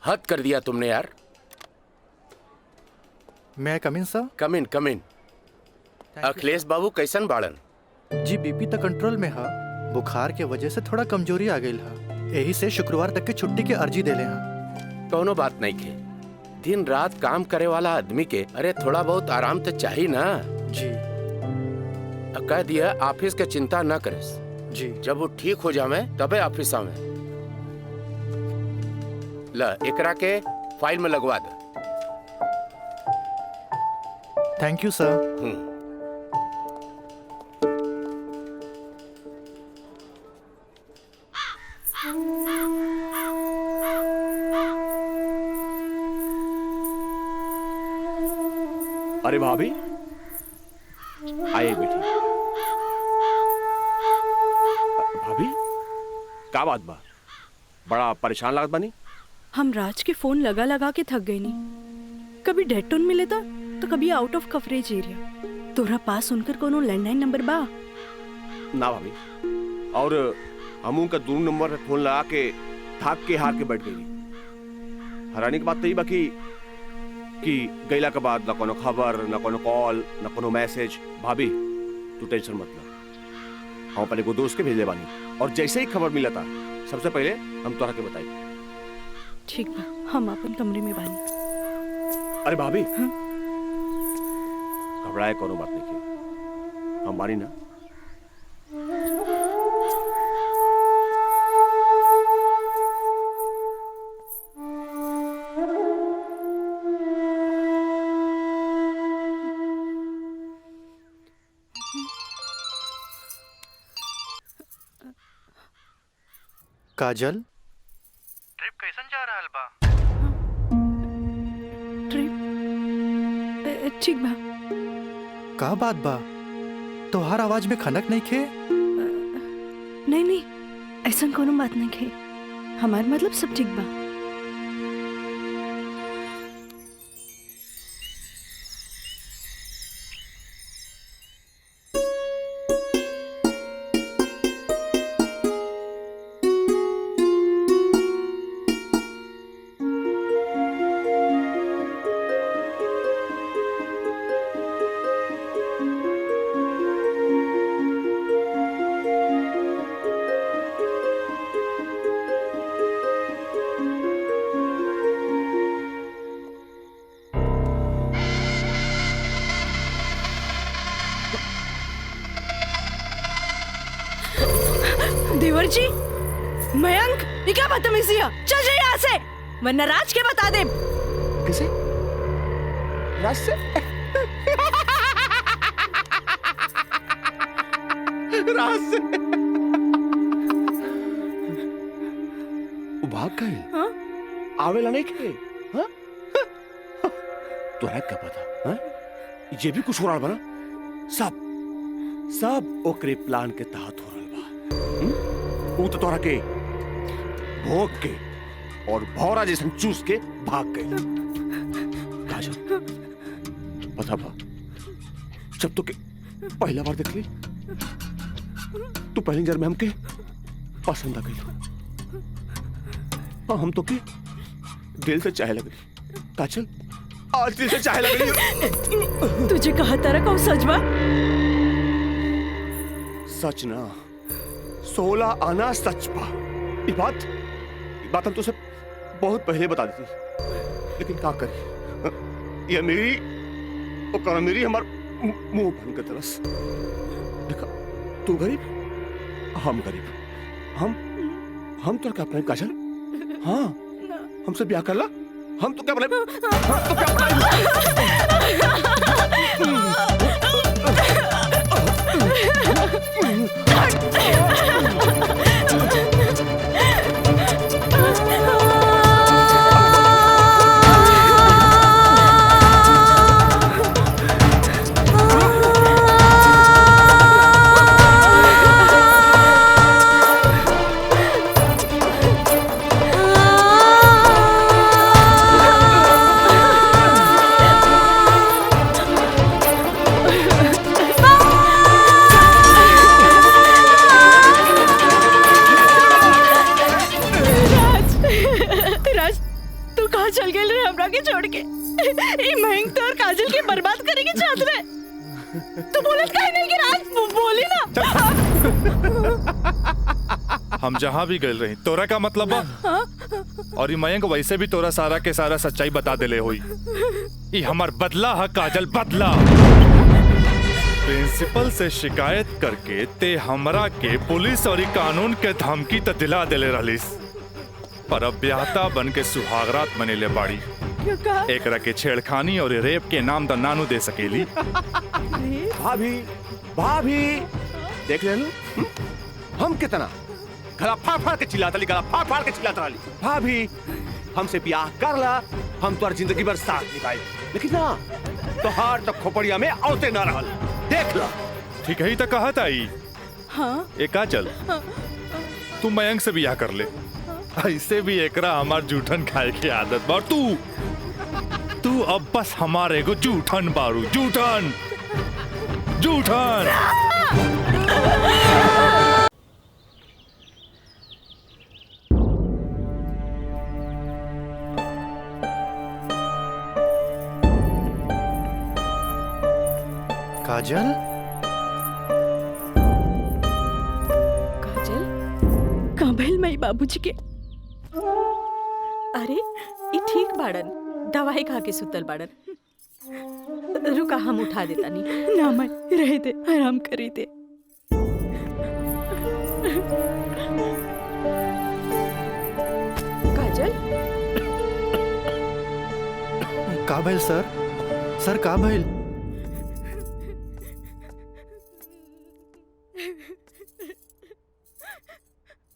हद कर दिया तुमने यार। मैं कम इन सर? कम इन। अखिलेश बाबू कैसन बाड़न? जी बीपी तो कंट्रोल में है, बुखार के वजह से थोड़ा कमजोरी आ गई है। यही से शुक्रवार तक के छुट्टी के अर्जी दे ले हैं। कोनो बात नहीं के, दिन रात काम करे वाला आदमी के अरे थोड़ा बहुत आराम तो चाहिए ना। जी कह दिया ऑफिस के चिंता न करे। जी जब वो ठीक हो जावे तबे ऑफिस आवे। ला एकरा के फाइल में लगवा दे। थैंक यू सर। अरे भाभी, आइए बेटी। भाभी, क्या बात बा? बड़ा परेशान लागत बानी। हम राज के फोन लगा लगा के थक गए नहीं। कभी डेड टोन मिले था तो कभी आउट ऑफ कवरेज एरिया। तोरा पास उनकर कोनो लैंडलाइन नंबर बा? ना भाभी, और हम उनका दूर नंबर पे फोन लगा के थाक के हार के बैठ गई। हैरानी की बात तो ये बाकी कि गईला के बाद ना कोनो खबर, ना कोनो कॉल, ना कोनो मैसेज। भाभी तू टेंशन मत ले, हम अपने को दोस्त के भेजले बानी और जैसे ही खबर मिला था सबसे पहले हम तोरा के बताई। ठीक बा, हम अपन कमरे में बानी। अरे भाभी, हाँ? घबराए कोनो बात नहीं की, हम बानी ना। काजल, ट्रिप कैसन जा रहल बा? ट्रिप ठीक बा। का बात बा? तोहार आवाज में खनक नहीं खे? नहीं, ऐसा कोनो बात नहीं खे। हमार मतलब सब ठीक बा। देवर जी, मयंक, ये क्या बदतमीजी है? चल जाइए यहाँ से, वरना राज के बता दे। किसे? राज से? राज से? वो भाग गए? हाँ? आवेला नहीं के? हाँ? तोरा क्या पता? हाँ? ये भी कुछ हो रहा बना? सब ओकरे प्लान के तहत हो रहा बा। वो तो तोरा के भोग के और भौरा जैसन चूस के भाग गए। काजल, पता बा, जब तो के पहला बार देख ली, तू पहली नजर में हमके पसंद आ गई। और हम तो के दिल से चाहे लग रही। काजल, आज दिल से चाहे लग रही। तुझे कहा तारा कौन सच बा? सच ना, 16 आना सच बा। ये बात हम तुझे बहुत पहले बता देती, लेकिन क्या करी, ये मेरी और मेरी हमार मुंह बन के तरस। देखा, तू गरीब, हम गरीब, हम तो क्या अपने काजल? हाँ, हमसे ब्याह कर ला, हम तो क्या अपने, छोड़ के ये मयंक तो और काजल के बर्बाद करेंगे चाहत रहे। तू बोलत काहे नहीं कि राज बोली ना। हम जहाँ भी गए रही तोरा का मतलब बा, और ये मयंक वैसे भी तोरा सारा के सारा सच्चाई बता देले होई। ये हमार बदला है काजल, बदला। प्रिंसिपल से शिकायत करके ते हमरा के पुलिस और कानून के धमकी त दिला देले रहलिस, पर अब ब्याहता बन के सुहागरात मनेले बाड़ी। एकरा के छेड़खानी और रेप के नाम दा नानू दे सकेली। भाभी देख ले लो, हम कितना गला फाड़ फाड़ के चिल्लाता ली, गला फाड़ फाड़ के चिल्लाता ली। भाभी हमसे ब्याह कर ला, हम तो जिंदगी भर साथ निभाए, लेकिन ना तो हार तक खोपड़िया में औते ना रहल। देख ला, ठीक है ही तो कहा था ही। हाँ? एका चल, तू मयंक से ब्याह कर ले, ऐसे भी एकरा हमार जूठन खाए की आदत बा। तू अब बस हमारे को जूठन बारू, जूठन जूठन। काजल, काजल, कहाँ भइल मई बाबूजी के? अरे ये ठीक बाड़न, दवाई खा के सुतल बाड़न। रुका, हम उठा देता नहीं। ना मई, रह दे, आराम करी दे। काजल, का भइल सर? सर का भइल?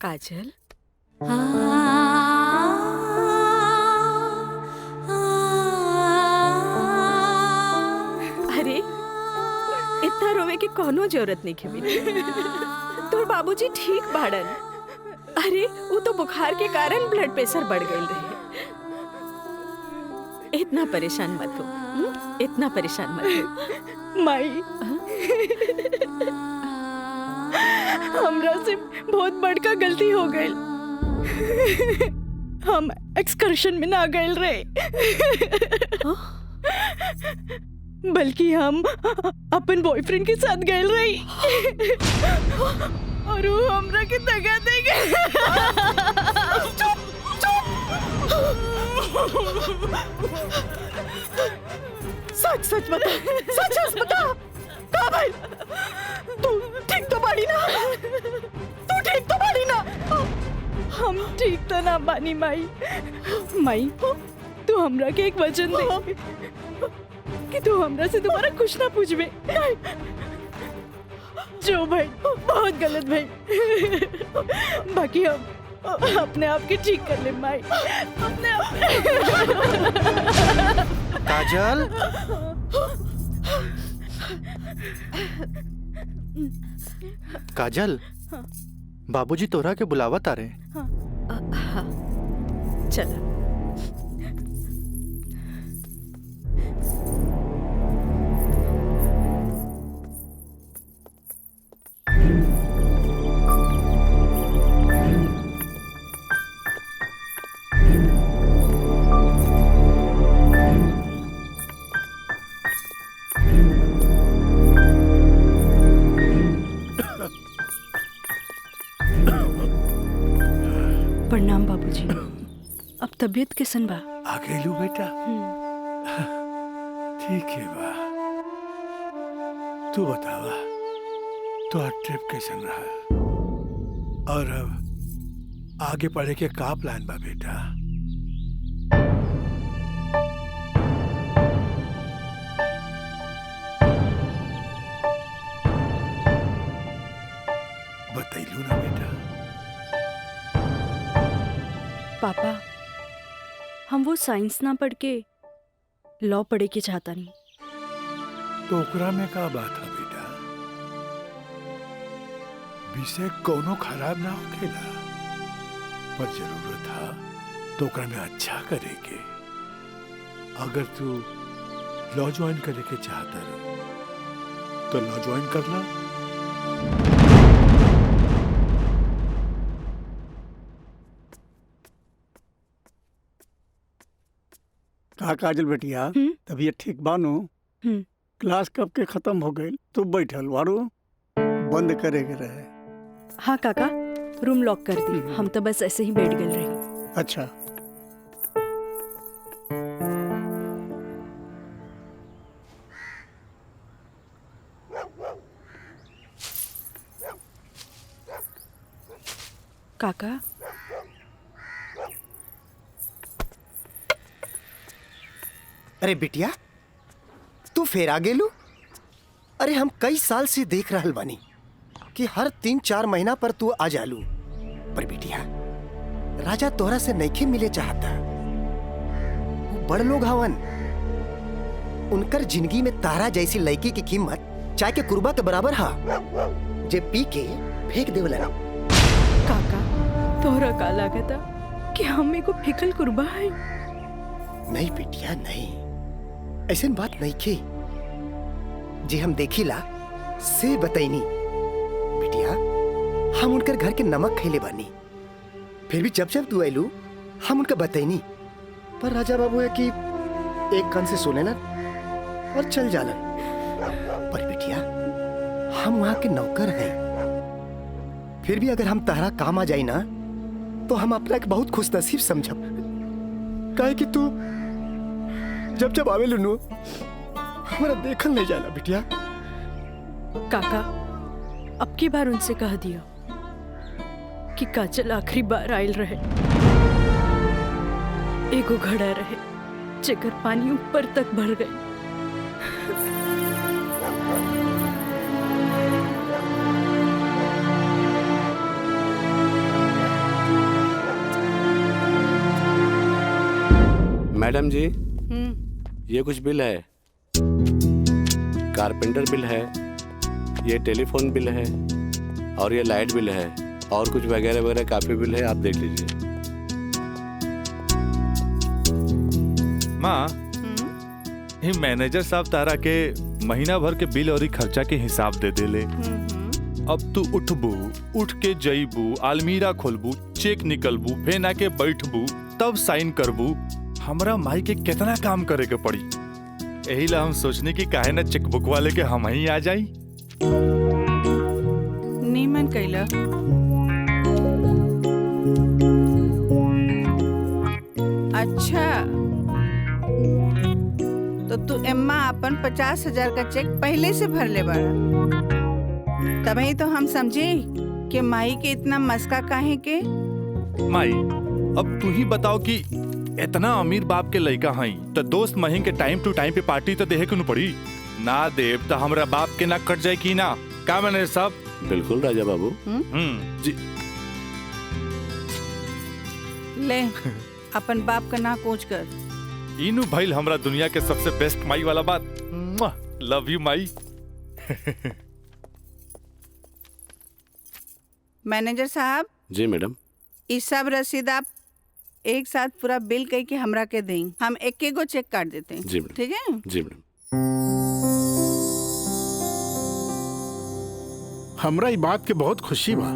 काजल, अरे इतना रोवे की कोनो जरूरत नहीं है मेरी। तोर बाबूजी ठीक बाड़न। अरे वो तो बुखार के कारण ब्लड प्रेशर बढ़ गई रहे। इतना परेशान मत हो, इतना परेशान मत हो। माई, हमरा से बहुत बड़का गलती हो गई। हम एक्सकर्शन में ना गए रहे, बल्कि हम अपन बॉयफ्रेंड के साथ गए रही। और वो हमरा के दगा दे गए। सच सच बता, सच सच बता, का भाई? तू ठीक तो बाड़ी ना? तू ठीक तो बाड़ी हम ठीक तो ना बानी माई। माई तू हमरा के एक वचन दे कि तू हमरा से दोबारा कुछ ना पूछबे। जो भाई बहुत गलत भाई, बाकी हम अपने आप के ठीक कर ले माई, अपने आप। काजल, काजल, बाबूजी तोरा के बुलावत आ रहे। चला। प्रणाम बाबूजी। अब तबीयत कैसन बा? आ गइलू बेटा? ठीक है बा। तू बतावा तो ट्रिप कैसन रहा और अब आगे पढ़े के का प्लान बा बेटा? बतैलू ना बेटा? पापा हम वो साइंस ना पढ़ के लॉ पढ़े के चाहता नहीं। तो ओकरा में का बात है बेटा? विषय कोनो खराब ना होखेला, पर जरूरत है तो ओकरा में अच्छा करे के। अगर तू लॉ ज्वाइन करे के चाहता रहो तो लॉ ज्वाइन कर ला। का काजल बेटिया, तबीयत ठीक बानू? क्लास कब के खत्म हो गई? तू बैठल वारू, बंद करे के रहे। हाँ काका, रूम लॉक कर दी। हम तो बस ऐसे ही बैठ गए रही। अच्छा। काका अरे बिटिया, तू फेर आ गेलू? अरे हम कई साल से देख रहल बानी कि हर 3-4 महीना पर तू आ जालू। पर बिटिया, राजा तोहरा से नइखे मिले चाहता। वो बड़ लोग हवन, उनकर जिंदगी में तारा जैसी लड़की की कीमत चाय के कुर्बा के बराबर हा, जे पी के फेंक देवलन। काका तोहरा का लागता कि हमें को फेकल कुर्बा है? नहीं बिटिया नहीं, ऐसन बात नहीं के। जे हम देखिला से बताइनी बिटिया, हम उनकर घर के नमक खैले बानी। फिर भी जब जब तू आयलू हम उनका बताइनी, पर राजा बाबू है कि एक कान से सुने ना और चल जालन। पर बिटिया, हम वहां के नौकर हैं। फिर भी अगर हम तारा काम आ जाई ना तो हम अपना एक बहुत खुश नसीब समझब। काहे कि तू जब जब आवे लुनू हमारा देखल नहीं जाला बिटिया। काका अब की बार उनसे कह दियो कि काजल आखिरी बार आयल रहे, एगो घड़ा रहे जेकर पानी ऊपर तक भर गई। मैडम जी, ये कुछ बिल है, कारपेंटर बिल है, ये टेलीफोन बिल है और ये लाइट बिल है और कुछ वगैरह वगैरह काफी बिल है, आप देख लीजिए। माँ, ये मैनेजर साहब तारा के महीना भर के बिल और खर्चा के हिसाब दे देले। अब तू उठबू, उठ के जईबू, अलमीरा खोलबू, चेक निकलबू, फेन आके बैठबू, तब साइन करबू। हमरा माई के कितना काम करे के पड़ी। यही ला हम सोचने की काहे ना चेकबुक वाले के हम ही आ जाई। नीमन कैला। अच्छा, तो तू एम्मा अपन 50,000 का चेक पहले से भर ले बाड़ा। तभी तो हम समझे कि माई के इतना मस्का काहे के माई अब तू ही बताओ कि इतना अमीर बाप के लड़का हई तो दोस्त महिम के टाइम टू टाइम पे पार्टी तो देहे क्यों पड़ी ना देव तो हमरा बाप के ना कट जाए की ना का मैंने सब। बिल्कुल राजा बाबू। जी ले अपन बाप का ना कोच कर। इनू भाई हमरा दुनिया के सबसे बेस्ट माई वाला बात। Love you Mai. मैनेजर साहब। जी मैडम। इस सब रसीद आप एक साथ पूरा बिल कह के हमरा के दें, हम एक एक गो चेक काट देते हैं। जी मैडम। ठीक है जी मैडम। हमरा ई बात के बहुत खुशी बा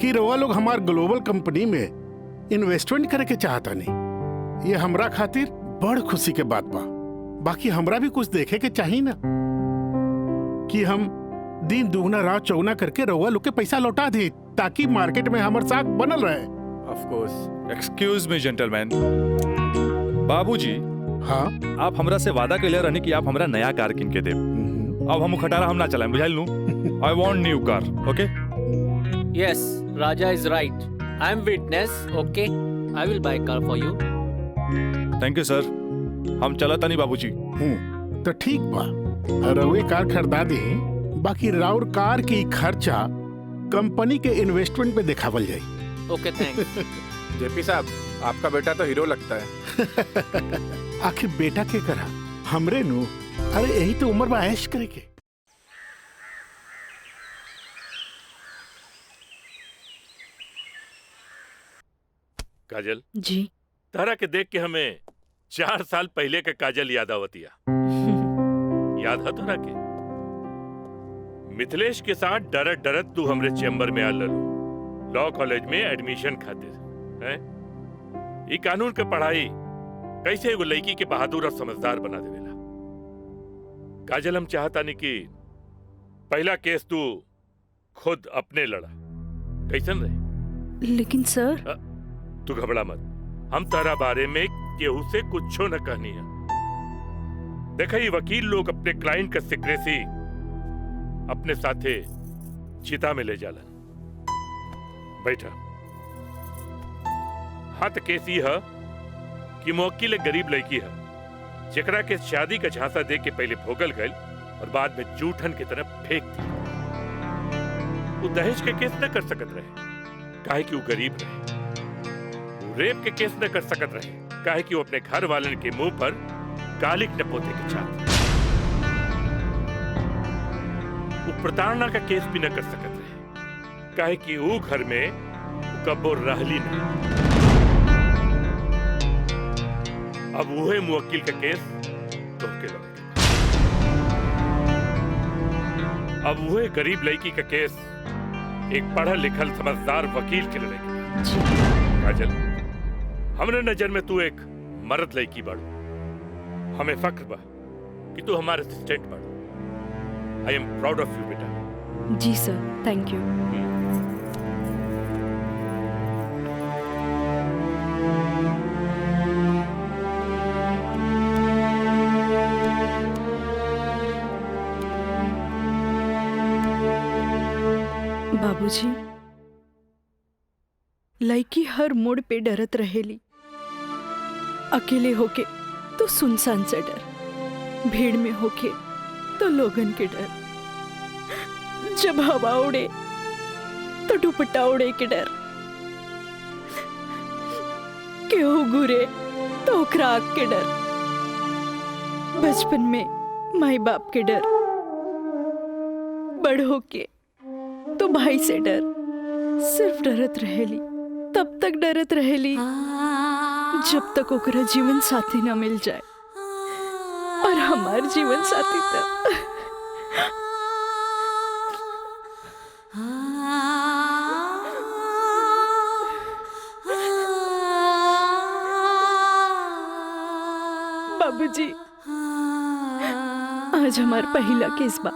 कि रवा लोग हमार ग्लोबल कंपनी में इन्वेस्टमेंट करे के चाहता नहीं। ये हमरा खातिर बड़ खुशी के बात बा। बाकी हमरा भी कुछ देखे के चाहिए ना कि हम दिन दुगना रात चौगुना करके रवा लोग के पैसा लौटा दे ताकि मार्केट में हमार साख बनल रहे। Of course. Excuse me gentleman. बाबूजी। हाँ आप हमरा से वादा कैले रहनी कि आप हमरा नया कार किन के देब। अब हम खटारा हम ना चलाएं बुझाइल नु। I want new car. Okay Yes, Raja is right. I am witness. Okay, I will buy car for you. Thank you sir. हम चलता नहीं बाबूजी। तो ठीक बा रवे कार खरीदा दे। बाकी राउर कार की खर्चा कंपनी के इन्वेस्टमेंट पे दिखावल जाए। Okay, thanks. जेपी साहब आपका बेटा तो हीरो लगता है। आखिर बेटा के करा हमरे नु। अरे यही तो उम्र में ऐश करे के। काजल जी। तारा के देख के हमें 4 साल पहले का काजल याद आवतिया। याद है तारा के मिथिलेश के साथ डरत डरत तू हमरे चेम्बर में आ ललो लॉ कॉलेज में एडमिशन खातिर हैं। ये कानून के पढ़ाई कैसे एगो लड़की के बहादुर और समझदार बना देवेला। काजल हम चाहता नहीं कि पहला केस तू खुद अपने लड़ा कैसन रहे। लेकिन सर तू घबरा मत। हम तारा बारे में केहू से कुछो न कहनी है। देखा ये वकील लोग अपने क्लाइंट का सिक्रेसी अपने साथे चिता में ले जालन। बैठा। हाँ तो केस ये है कि मुवक्किल एक गरीब लड़की है जेकरा के शादी का झांसा दे के पहले भोगल गई और बाद में जूठन की तरफ फेंक दी। वो दहेज के केस न कर सकत रहे काहे कि वो गरीब रहे। रेप के केस न कर सकत रहे काहे कि वो अपने घर वाले के मुंह पर कालिक न पोते के चाहते। वो प्रताड़ना का केस भी न कर सकत रहे काहे कि वो घर में कब्बो रहली नहीं। अब वही मुवक्किल का केस तो के लड़के। अब वही गरीब लड़की का केस एक पढ़ा लिखल समझदार वकील के लड़के। काजल हमरे नजर में तू एक मर्द लड़की बाड़ू। हमें फख्र बा कि तू हमारे असिस्टेंट बाड़ू। आई एम प्राउड ऑफ यू बेटा। जी सर थैंक यू। बाबूजी लड़की हर मोड़ पे डरत रहेली। अकेले होके तो सुनसान से डर, भीड़ में होके तो लोगन के डर, जब हवा उड़े तो दुपट्टा उड़े के डर, केहू घुरे तो ओकरा आग के डर, बचपन में माई बाप के डर, बड़ होके तो भाई से डर। सिर्फ डरत रहेली, तब तक डरत रहेली जब तक ओकरा जीवन साथी न मिल जाए। और हमार जीवन साथी तो बाबूजी आज हमार पहला केस बा,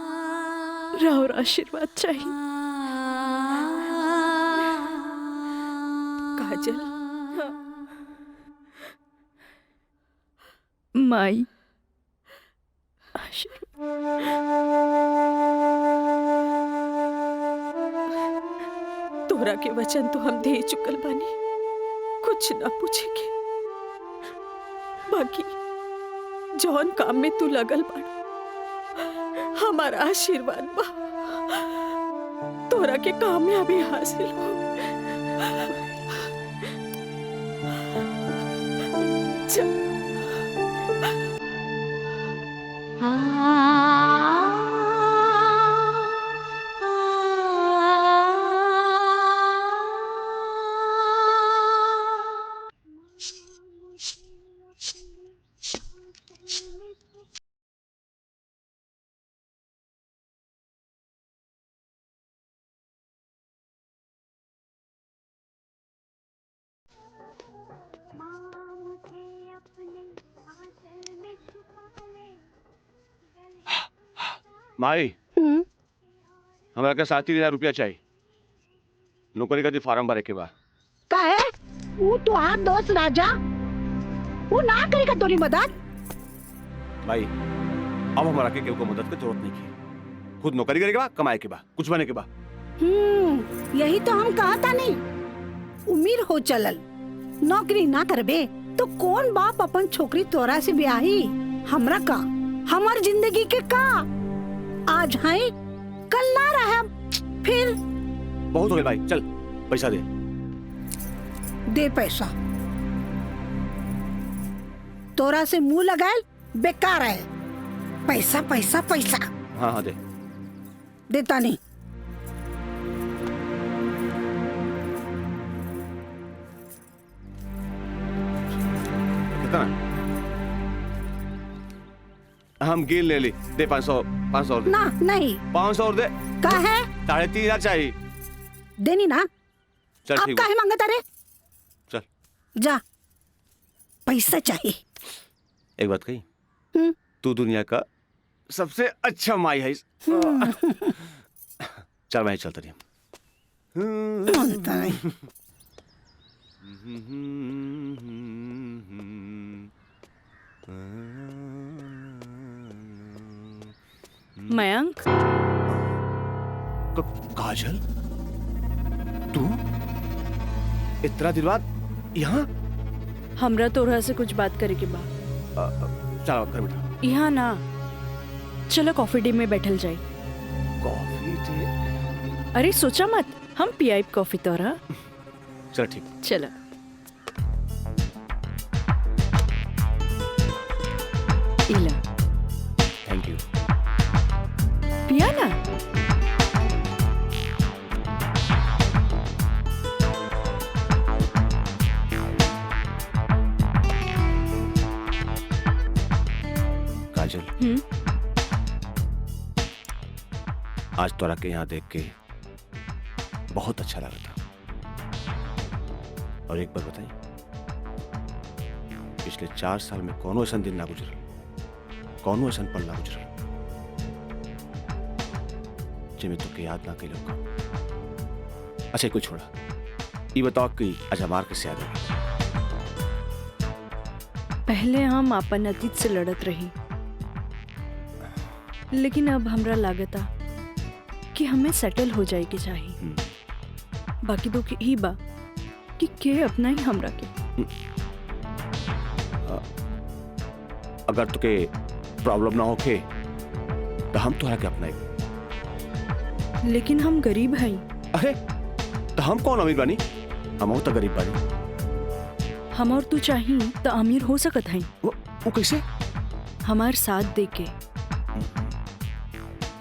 राउर आशीर्वाद चाहिए। काजल माई आशीर्वाद। 2 तो तोहरा के वचन तो हम दे चुकल बानी, कुछ ना पूछेंगे। बाकी जौन काम में तू लगल बाड़ा, हमारा आशीर्वाद बा तोहरा के कामयाबी हासिल हो। चल। माई हमरा के 7,000 रुपया चाहिए, नौकरी का फार्म भरे के बाद। का है वो तो आप दोस्त राजा, वो ना करेगा तोरी मदद। भाई अब हमारा के केहू को मदद की जरूरत नहीं है, खुद नौकरी करे के बाद, कमाए के बाद, कुछ बने के बाद। यही तो हम कहा था नहीं, उम्र हो चलल, नौकरी ना करबे तो कौन बाप अपन छोकरी तोरा से ब्याही। हमरा का, हमार जिंदगी के का, आज है कल ना रहा, फिर बहुत हो गया भाई, चल पैसा दे। दे पैसा, तोरा से मुंह लगाए बेकार है। पैसा पैसा पैसा। हाँ हाँ दे। देता नहीं। कितना? हम गिन ले ली, दे 500 और दे। ना नहीं, 500 और दे। का है? 3,500 चाहिए। देनी ना। चल अब ठीक काहे मांगता रे? चल जा, पैसा चाहिए। एक बात कही, तू दुनिया का सबसे अच्छा माई है। चल मैं चलता रही। मयंक, काजल, तू इतना दिन बाद यहाँ? हमरा तोरा से कुछ बात करे के बा। चलो घर बैठा। यहाँ ना, चलो कॉफी डे में बैठल जाए। Coffee day? अरे सोचा मत, हम पियाई कॉफी तोरा। चल ठीक। चलो। इला। Thank you. पिया ना। काजल, आज तोरा के यहाँ देख के बहुत अच्छा लगा था। और एक बार बताई, पिछले 4 साल में कौनो ऐसा दिन ना गुजरल, कौनो ऐसा पल ना गुजरल जिसमें तुके याद ना कई लोग। अच्छा कुछ छोड़ा, ये बताओ कि आज हमार कैसे याद है? पहले हम अपन अतीत से लड़त रही, लेकिन अब हमरा लागता कि हमें सेटल हो जाए के चाहिए। बाकी तो ही बा कि के अपना ही हमरा के। अगर तुके प्रॉब्लम ना होके तो हम तोहरा के अपनाए। लेकिन हम गरीब हैं। अरे तो हम कौन अमीर बानी? हम तो गरीब बानी। हम और तू चाहिए तो अमीर हो सकत हैं। वो कैसे? हमार साथ दे के।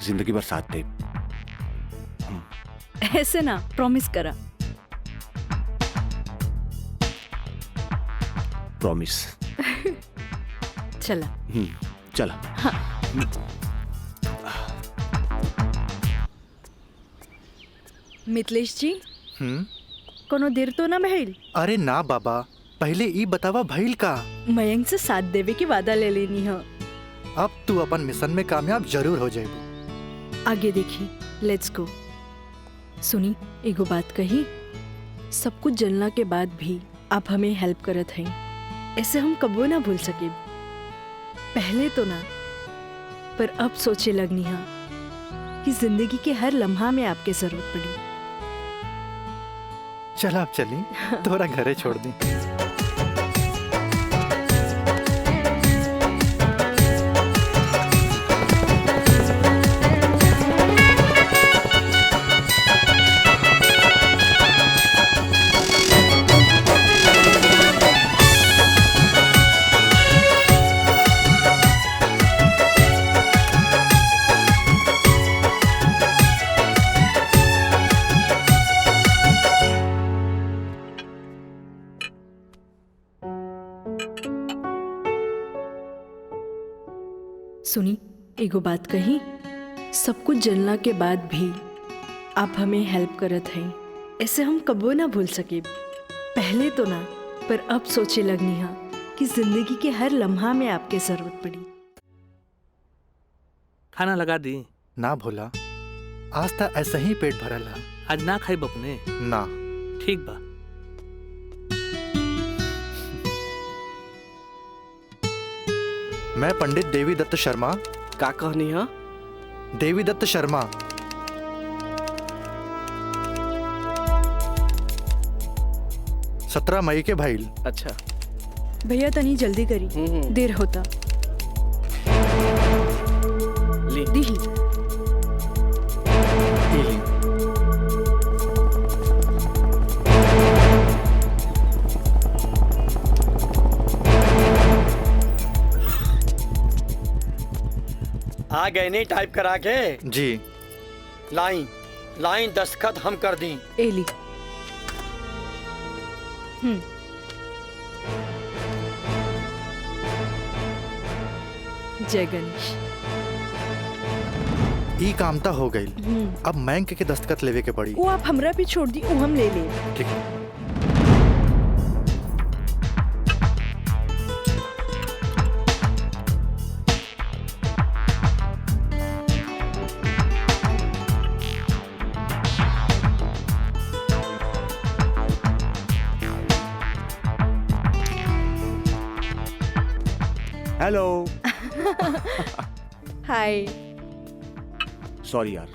जिंदगी भर साथ दे। ऐसे ना, प्रॉमिस करा। प्रॉमिस। चला। चला। हाँ। मितलेश जी, कोनो देर तो ना भइल? अरे ना बाबा, पहले ई बतावा भइल का? मयंक से साथ देवे की वादा ले लेनी है। अब तू अपन मिशन में कामयाब जरूर हो जाएगी। आगे देखी, लेट्स गो। सुनी, एगो बात कही, सब कुछ जलना के बाद भी आप हमें हेल्प करत हैं, ऐसे हम कबो ना भूल सके। पहले तो ना, पर अब सोचे लगनी है कि जिंदगी के हर लम्हा में आपके जरूरत पड़ी। चल आप चली, तोरा घरे छोड़ दी। सुनी, एगो बात कही, सब कुछ जानला के बाद भी आप हमें हेल्प करत हैं, ऐसे हम कबो ना भूल सके। पहले तो ना, पर अब सोचे लगनी है कि जिंदगी के हर लम्हा में आपके जरूरत पड़ी। खाना लगा दी? ना भोला, आज तक ऐसा ही पेट भरल है। आज ना खाई बपने? ना। ठीक बा। मैं पंडित देवी दत्त शर्मा। का कहनी है? देवी दत्त शर्मा। सत्रह मई के भाईल। अच्छा भैया तनी जल्दी करी, देर होता। दी आ गए नहीं टाइप करा के? जी। लाइन लाइन दस्तखत हम कर दी। एली। जय गणेश। ई कामता हो गई, अब बैंक के दस्तखत लेवे के पड़ी। वो आप हमरा भी छोड़ दी, वो हम ले ले। ठीक है। हेलो। हाय। सॉरी यार,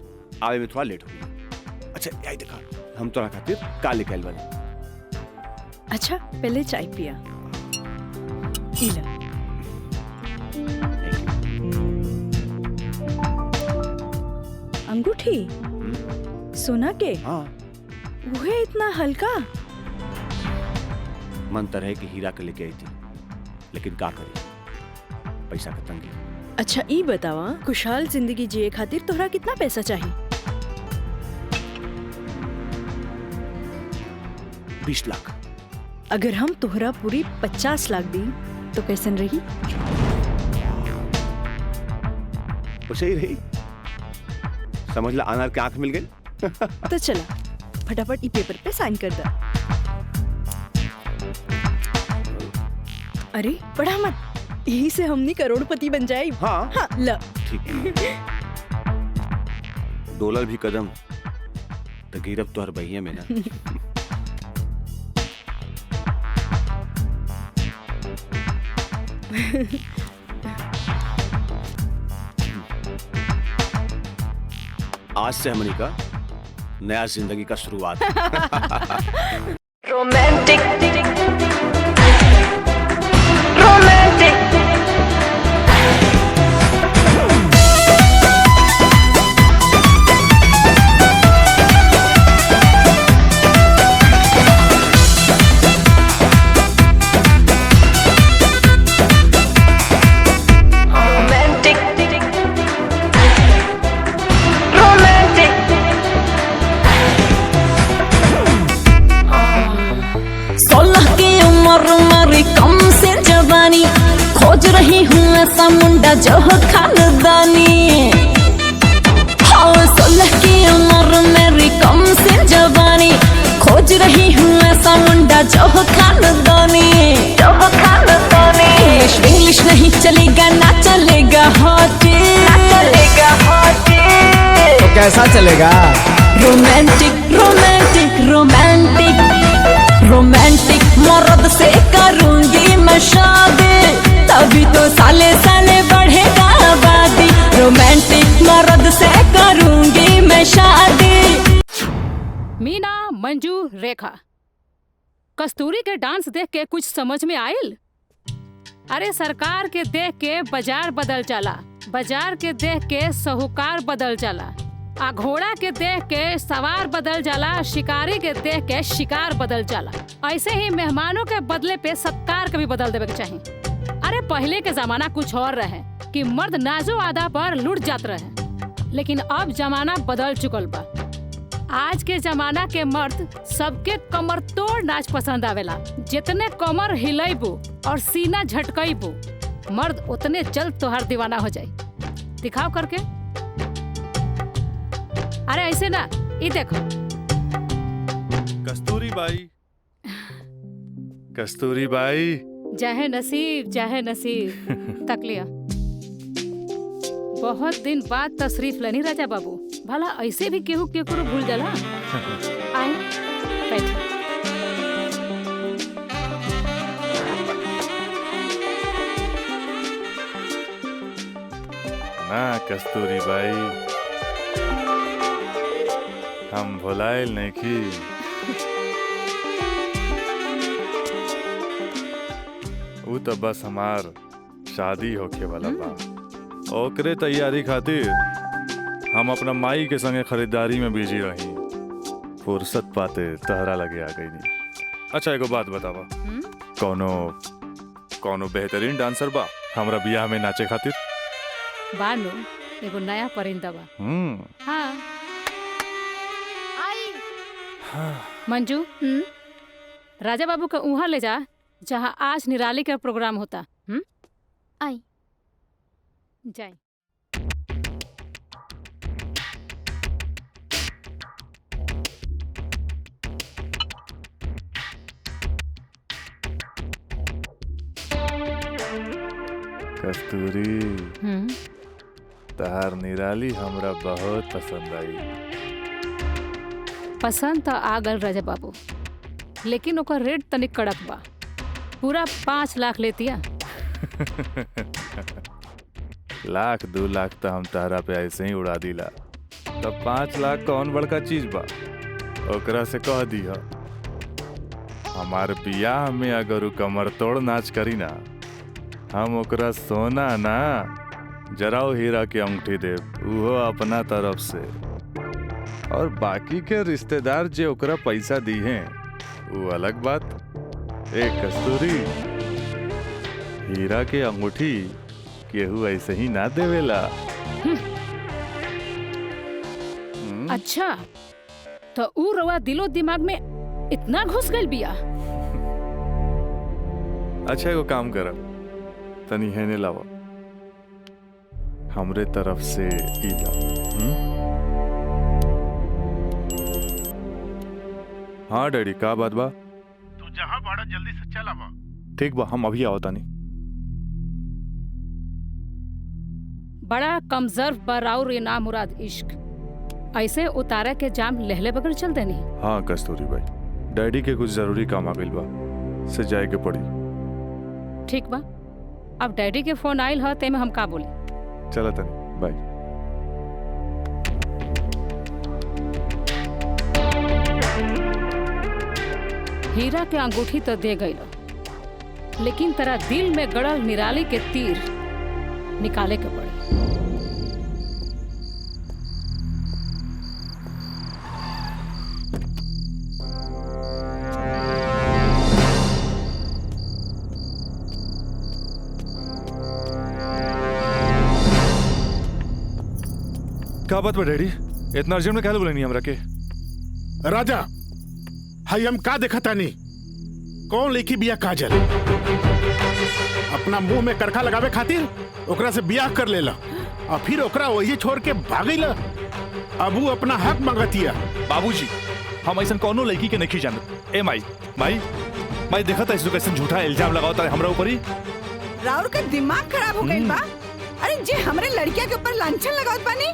आवे में थोड़ा लेट हो गया। अच्छा यही देखा, हम तोरा खातिर का लेके आइल बानी। अच्छा पहले चाय पिया। इला। अंगूठी सोना के? हाँ। वो है इतना हल्का? मन तो रहे कि हीरा के लेके आई थी, लेकिन का करी, पैसा का तंगी। अच्छा ई बतावा, खुशहाल जिंदगी जिए खातिर तोहरा कितना पैसा चाहिए? 20 लाख। अगर हम तोहरा पूरी 50 लाख दी तो कैसन रही? वैसे ही रही, समझ ला अनार के आंख मिल गई। तो चला फटाफट ई पेपर पे साइन कर दे। अरे पढ़ा मत, यही से हमनी करोड़पति बन जाए। हाँ, हाँ ल। ठीक है। डॉलर भी कदम तो गिरब तो हर बहिया में ना। आज से हमनी का नया जिंदगी का शुरुआत। रोमांटिक खोज रही हूँ ऐसा मुंडा जो हो खानदानी। हाँ 16 की उम्र मेरी कम से जवानी, खोज रही हूँ ऐसा मुंडा जो हो खानदानी। इंग्लिश नहीं चलेगा, ना चलेगा हॉटी, तो कैसा चलेगा? रोमांटिक रोमांटिक रोमांटिक रोमांटिक मर्द से करूंगी मैं शादी, तभी तो साले साले बढ़ेगा आबादी। रोमांटिक मर्द से करूंगी मैं शादी। मीना, मंजू, रेखा कस्तूरी के डांस देख के कुछ समझ में आयल? अरे सरकार के देख के बाजार बदल जाला, बाजार के देख के साहूकार बदल जाला, आ घोड़ा के देख के सवार बदल जाला, शिकारी के देख के शिकार बदल जाला। ऐसे ही मेहमानों के बदले पे सत्कार कभी बदल देवे के चाहिए। अरे पहले के जमाना कुछ और रहे कि मर्द नाजो आदा पर लुट जात रहे, लेकिन अब जमाना बदल चुकल बा। आज के जमाना के मर्द सबके कमर तोड़ नाच पसंद आवेला। जितने कमर हिलैबू और सीना झटकैबू, मर्द उतने जल्द तोहार दीवाना हो जाए। दिखाओ करके। अरे ऐसे ना, ये देखो। कस्तूरी बाई, कस्तूरी बाई। चाहे नसीब, चाहे नसीब। तक लिया। बहुत दिन बाद तशरीफ लेनी राजा बाबू। भला ऐसे भी केहू केकरो भूल जाला? आए, बैठ। ना कस्तूरी बाई, हम भुलाइल नहीं की। वो तो बस हमार शादी होके वाला बा। ओकरे तैयारी खातिर हम अपना माई के संगे खरीदारी में बिजी रही। फुर्सत पाते तहरा लगे आ गई नहीं। अच्छा एगो बात बतावा, कौनो बेहतरीन डांसर बा हमरा बियाह में नाचे खातिर? बानो एगो नया परिंदा बा। हाँ। मंजू, राजा बाबू का उहाँ ले जा जहाँ आज निराली का प्रोग्राम होता। आई जाए। कस्तूरी, तहार निराली हमरा बहुत पसंद आई। पसंद तो आ गल राजा बाबू, लेकिन ओकर रेट तनिक कड़क बा। पूरा 5 लाख लेतिया। लाख 2 लाख तो हम तहरा पे ऐसे ही उड़ा दिला। तब 5 लाख कौन बड़का चीज बा? ओकरा से कह दिया हमार बियाह में अगर उ कमर तोड़ नाच करी ना, हम ओकरा सोना ना जराओ हीरा के अंगूठी देव, उहो अपना तरफ से। और बाकी के रिश्तेदार जे ओकरा पैसा दी हैं वो अलग बात। एक कस्तूरी, हीरा के अंगूठी केहू ऐसे ही ना देवेला। अच्छा, तो ऊ रवा दिलो दिमाग में इतना घुस गइल बिया। अच्छा एगो काम कर, तनी हेने लावा, हमरे तरफ से ई लाओ। हाँ डैडी, का बात बा? तू जहाँ बड़ा जल्दी से चल आवा। ठीक बा, हम अभी आवतानी। बड़ा कमजोर बराउर ना मुराद इश्क, ऐसे उतारा के जाम लहले बगैर चल देनी। हाँ कस्तूरी भाई, डैडी के कुछ जरूरी काम आ गइल बा, से जाए के पड़ी। ठीक बा, अब डैडी के फोन आइल ह तेमे हम का बोली। चला तनी, बाय। हीरा के अंगूठी तो दे गई, लेकिन तेरा दिल में गड़ल निराली के तीर निकाले के पड़ी। क्या बात बा डैडी, इतना अर्जेंट में क्या बोले नहीं हमरा के? राजा, हाई हम का देखा तानी? कौन लेखी बिया काजल? अपना मुंह में करखा लगावे खातिर ओकरा से बियाह कर लेला और फिर ओकरा वही छोड़ के भागीला। अब वो अपना हक मांगतिया। बाबूजी, हम ऐसा कौनो लड़की के नहीं जानत। ए माई माई देखा था इसको कैसे झूठा इल्जाम लगाता है हमरा ऊपर ही। राउर का दिमाग खराब हो गई बा। अरे जे हमरे लड़किया के ऊपर लांछन लगावत बानी।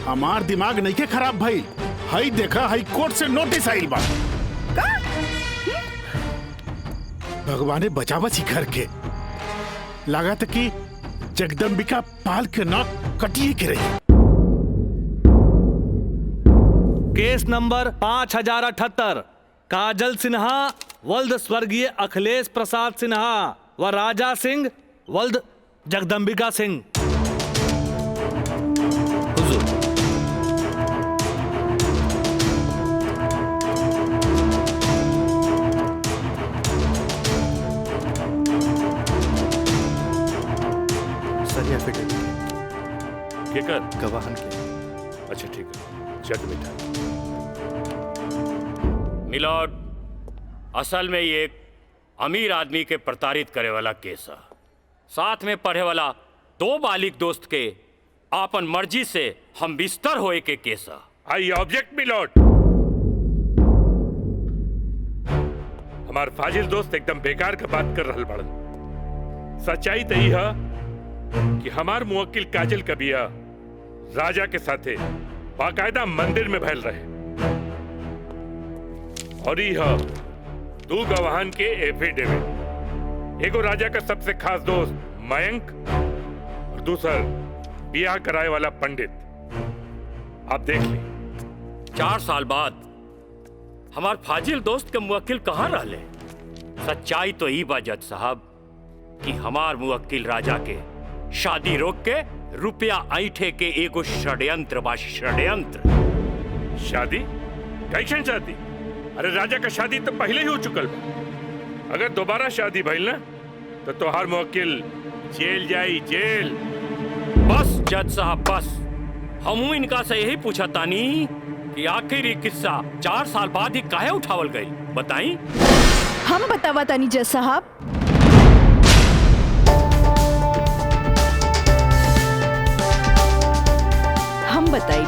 हमार दिमाग नहीं के खराब भाई, हाई देखा हाई कोर्ट से नोटिस आइल बा। भगवाने बचावा घर के, लागत कि जगदम्बिका पाल के नाक कटिए के रही। केस नंबर 5078, काजल सिन्हा वल्द स्वर्गीय अखिलेश प्रसाद सिन्हा व राजा सिंह वल्द जगदम्बिका सिंह। हुजूर। सर ये एफिडेविट के कर गवाहन के। अच्छा ठीक है, चट बेटा। मिलॉर्ड, असल में ये एक अमीर आदमी के प्रताड़ित करे वाला केस है। साथ में पढ़े वाला 2 बालिग दोस्त के आपन मर्जी से हम बिस्तर होए के केस है। I object milord. हमार फाजिल दोस्त एकदम बेकार का बात कर रहल बड़न। सच्चाई तो यही है कि हमार मुवक्किल काजल कबिया राजा के साथे बाकायदा मंदिर में भैल रहे और यह 2 गवाहन के एफिडेविट, एगो राजा का सबसे खास दोस्त मयंक और दूसर बियाह कराए वाला पंडित। आप देख ली। 4 साल बाद हमार फाजिल दोस्त के मुवक्किल कहाँ रहले? सच्चाई तो ई बा जज साहब कि हमार मुवक्किल राजा के शादी रोक के रुपया ऐठे के एगो षड्यंत्र बा, षड्यंत्र। शादी? कैसन शादी? अरे राजा का शादी तो पहले ही हो चुकल बा। अगर दोबारा शादी भइल ना तो तोहार मुवक्किल जेल जाई, जेल। बस जज साहब बस, हमू इनका से यही पूछा तानी कि आखिर ये किस्सा 4 साल बाद ही काहे उठावल गई, बताई। हम बतावा तानी जज साहब। हम बताई।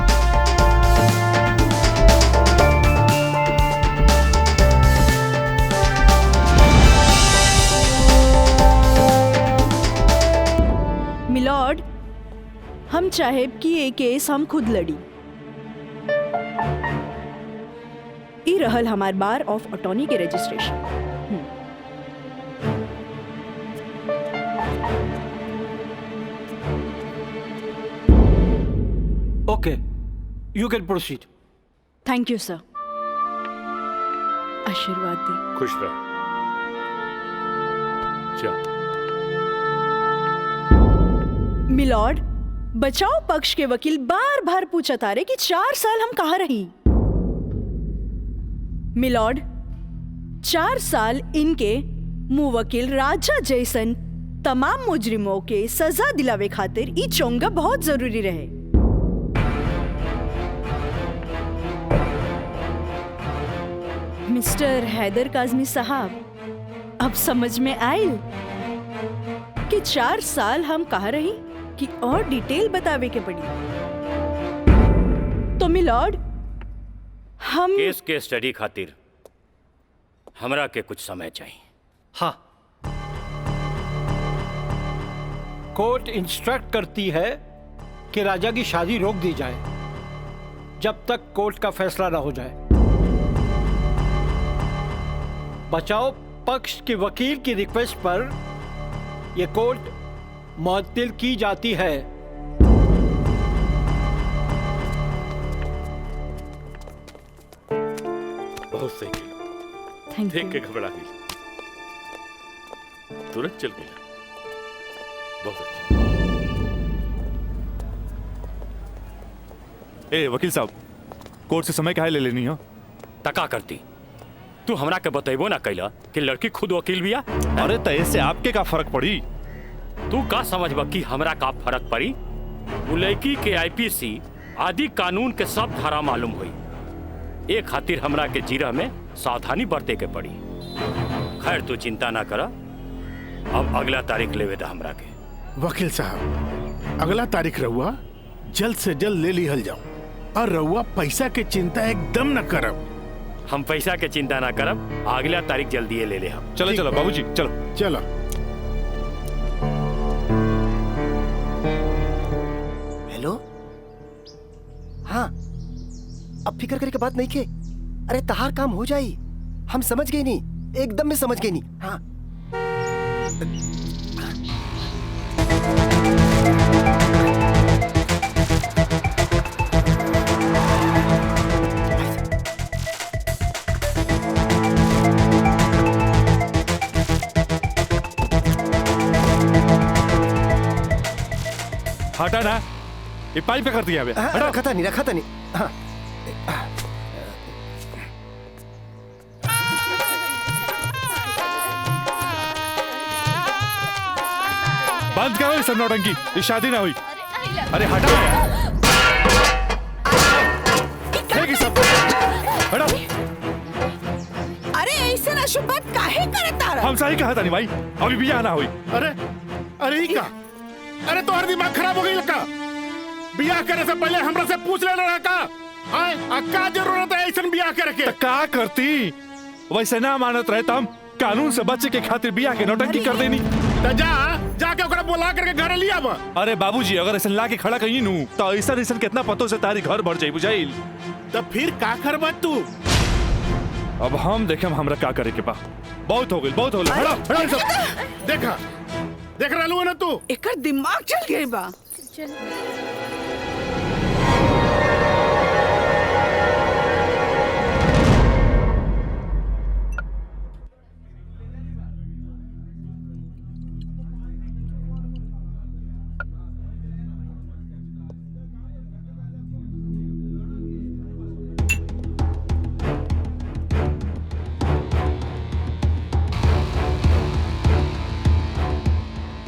मिलॉर्ड, हम चाहे कि ये केस हम खुद लड़ी। ई रहल हमार बार ऑफ अटॉर्नी के registration. Okay, you can proceed. Thank you sir. आशीर्वाद दी। खुश रह। जा। मिलॉर्ड, बचाव पक्ष के वकील बार बार पूछा तारे कि 4 साल हम कहाँ रही। मिलॉर्ड, 4 साल इनके मुवक्किल राजा जैसन तमाम मुजरिमों के सजा दिलावे खातिर ई चोंगा बहुत जरूरी रहे। मिस्टर हैदर काज़मी साहब, अब समझ में आयल कि 4 साल हम कहाँ रही कि और डिटेल बतावे के पड़ी। तो मिलॉर्ड, हम केस के स्टडी खातिर हमरा के कुछ समय चाहिए। हाँ, कोर्ट इंस्ट्रक्ट करती है कि राजा की शादी रोक दी जाए जब तक कोर्ट का फैसला ना हो जाए। बचाव पक्ष के वकील की रिक्वेस्ट पर यह कोर्ट मुअत्तिल की जाती है। बहुत सही किया। देख के घबरा गई, तुरंत चल गया। बहुत अच्छा। ए वकील साहब, कोर्ट से समय काहे ले लेनी हो? तका करती तू हमरा के बतेबो ना कैला कि लड़की खुद वकील बिया। अरे तो इससे आपके का फर्क पड़ी? तू का समझबा कि हमरा का फर्क पड़ी? वो लड़की के आईपीसी आदि कानून के सब धारा मालूम हुई। एक खातिर हमरा के जीरा में सावधानी बरते के पड़ी। खैर तू चिंता ना करा, अब अगला तारीख लेवे दा हमरा के। वकील साहब, अगला तारीख रहुआ जल्द से जल्द ले लिहल जाओ और रहुआ पैसा के चिंता एकदम न करब। हम पैसा के चिंता ना करब, अगला तारीख जल्दी ले ले हम। चलो चलो बाबूजी, चलो चलो। हेलो, हाँ, अब फिक्र करे के बात नहीं के। अरे तहार काम हो जाई, हम समझ गए नहीं, एकदम में समझ गए नहीं। हाँ, हटा ना, ये पाइप पे कर दिया बे। रखा था नहीं हाँ। बंद करो इस नौटंकी, ये शादी ना हुई। अरे हटा यार। सब हटा। अरे ऐसे ना शुभ बात काहे करता रहा? हम सही कहा था नहीं भाई, अभी भी आना हुई। अरे ही का? अरे तो हर दिमाग खराब हो गई लड़का। बियाह करे से पहले हमरा से पूछ ले लड़का। आए का जरूरत है ऐसा बियाह करे के? का करती? वैसे ना मानत रहे तम कानून से बच्चे के खातिर बियाह के नौटंकी कर देनी। जाके ओकरा बुला करके घर लिया बा। अरे बाबूजी अगर ऐसा ला के खड़ा कहीं नू तो ऐसा कितना पतों से तारी घर भर जाई बुझाइल। तो फिर का करबा तू? अब हम देखे हमरा का करे के बा। बहुत हो गई, बहुत हो गई। देखा देख रहलू है ना तू? एकर दिमाग चल गई बा।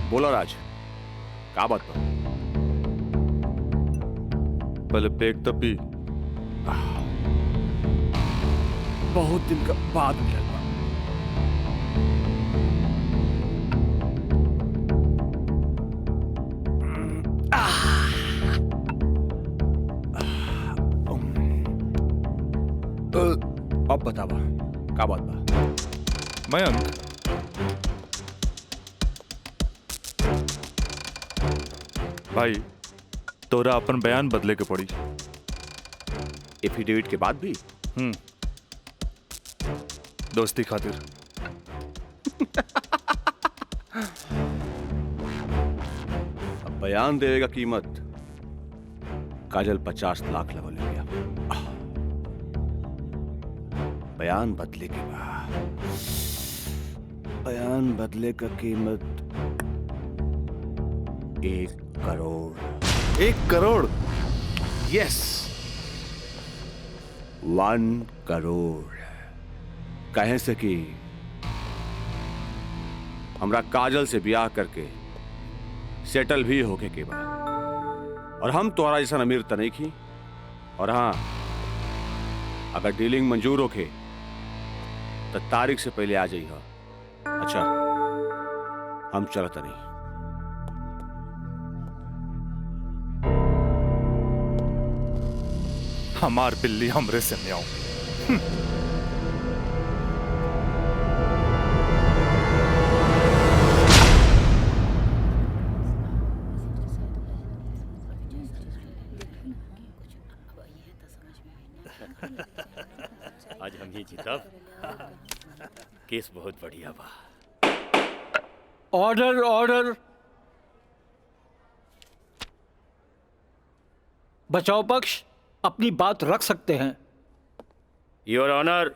बोलो राज, का बात बा? पहले पेट तो पी। बहुत दिन का बाद मिलल बा। अब बतावा का बात बा? मयंक, भाई तोरा अपन बयान बदले के पड़ी। एफिडेविट के बाद भी? दोस्ती खातिर। अब बयान देने का कीमत काजल 50 लाख लगल गया। बयान बदले के बाद बयान बदले का कीमत 1 करोड़। 1 करोड़? यस, 1 करोड़। कहे से कि हमरा काजल से ब्याह करके सेटल भी होके के बाद, और हम तोहरा जैसा अमीर त नहीं की। और हाँ, अगर डीलिंग मंजूर होके तो तारीख से पहले आ जाइए। अच्छा, हम चलत नहीं। हमार बिल्ली हमरे से म्याऊं। आज हम ही जीतब। केस बहुत बढ़िया बा। Order order. बचाव पक्ष अपनी बात रख सकते हैं। योर ऑनर,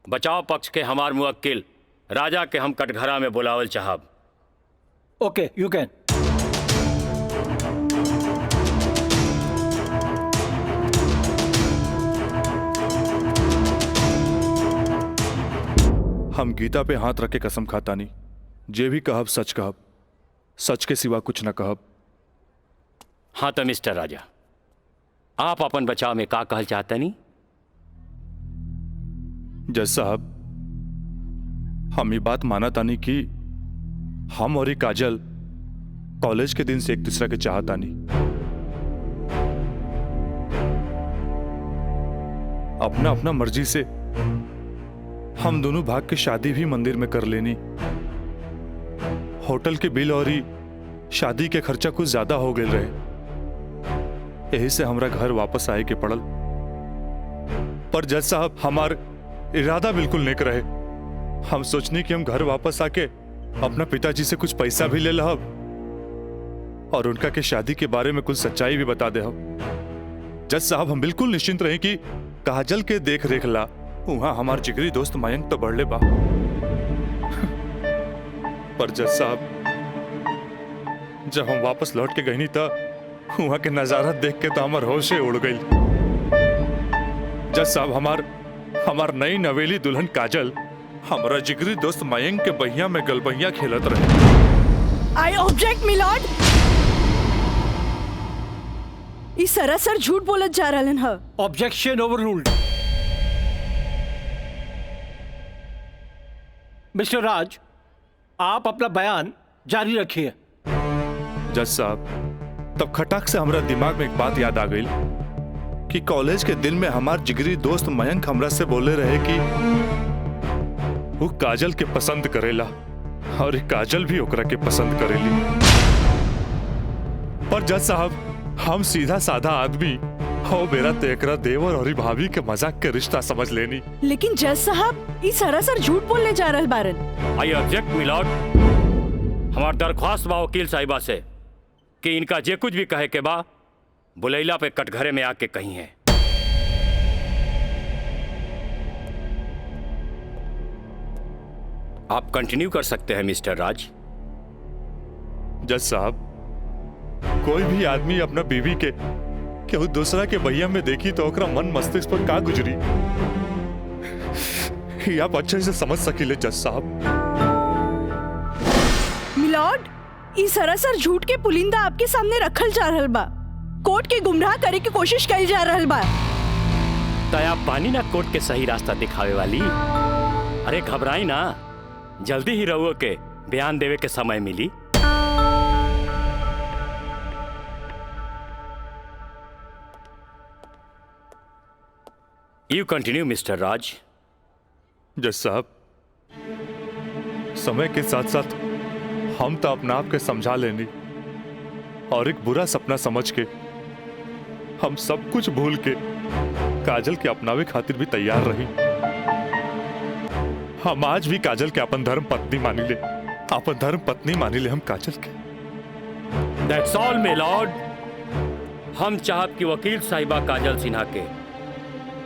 बचाव पक्ष के हमार मुवक्किल राजा के हम कटघरा में बुलावल चाहब। ओके, यू कैन। हम गीता पे हाथ रख के कसम खाता नहीं, जे भी कहब सच कहब, सच के सिवा कुछ न कहब। हाँ तो मिस्टर राजा, आप अपन बचाव में का कहल चाहते नहीं? जज साहब, हम ये बात माना तानी कि हम और ये काजल कॉलेज के दिन से एक दूसरा के चाहता नहीं। अपना अपना मर्जी से हम दोनों भाग के शादी भी मंदिर में कर लेनी। होटल के बिल और ही शादी के खर्चा कुछ ज्यादा हो गए रहे, यही से हमरा घर वापस आए के पड़ल। पर जज साहब, हमार इरादा बिल्कुल नेक रहे। हम सोचनी कि हम घर वापस आके अपना पिताजी से कुछ पैसा भी ले लहब और उनका के शादी के बारे में कुछ सच्चाई भी बता दे। जज साहब, हम बिल्कुल निश्चिंत रहे कि काजल के देख रेख ला वहां हमार जिगरी दोस्त मयंक तो बढ़ले बा। पर जज साहब, जब हम वापस लौट के गई तो वहां के नजारा देख के तो हमार होशे उड़ गई। जज साहब, हमार नई नवेली दुल्हन काजल हमारा जिगरी दोस्त मयंक के बहिया में गलबहिया खेलत रहे। आई ऑब्जेक्ट मिलॉर्ड। इस सरासर झूठ बोलत जा रहलन ह। Objection overruled. मिस्टर राज, आप अपना बयान जारी रखिए। जज साहब, तब खटाक से हमारा दिमाग में एक बात याद आ गई कि कॉलेज के दिन में हमार जिगरी दोस्त मयंक हमरा से बोले रहे कि वो काजल के पसंद करेला और काजल भी ओकरा के पसंद करेली। पर जज साहब, हम सीधा साधा आदमी हो मेरा तेकरा देवर और भाभी के मजाक के रिश्ता समझ लेनी। लेकिन जज साहब, इस सरासर झूठ बोलने जा रहल बारन। I object milord. हमार दरख्वास्त बा वकील साहिबा से कि इनका जे कुछ भी कहे के बा बुलैला पे कटघरे में आके कही है। आप कंटिन्यू कर सकते हैं मिस्टर राज। जज साहब, कोई भी आदमी अपना बीवी के केहू दूसरा के बहिया में देखी तो ओकरा मन मस्तिष्क पर का गुजरी, ये आप अच्छे से समझ सकीले जज साहब। मिलॉर्ड, इस सरासर झूठ के पुलिंदा आपके सामने रखल जा रहल बा। कोर्ट के गुमराह करे की कोशिश कइल जा रहल बा। तया पानी ना कोर्ट के सही रास्ता दिखावे वाली। अरे घबराई ना, जल्दी ही रहुओ के बयान देवे के समय मिली। यू कंटिन्यू मिस्टर राज। जज साहब, समय के साथ साथ हम तो अपना आप के समझा लेनी और एक बुरा सपना समझ के हम सब कुछ भूल के काजल के अपनावे खातिर भी तैयार रही। हम आज भी काजल के अपन धर्म पत्नी मानी ले, अपन धर्म पत्नी मानी ले हम काजल के। That's all my Lord. हम चाहब कि वकील साहिबा काजल सिन्हा के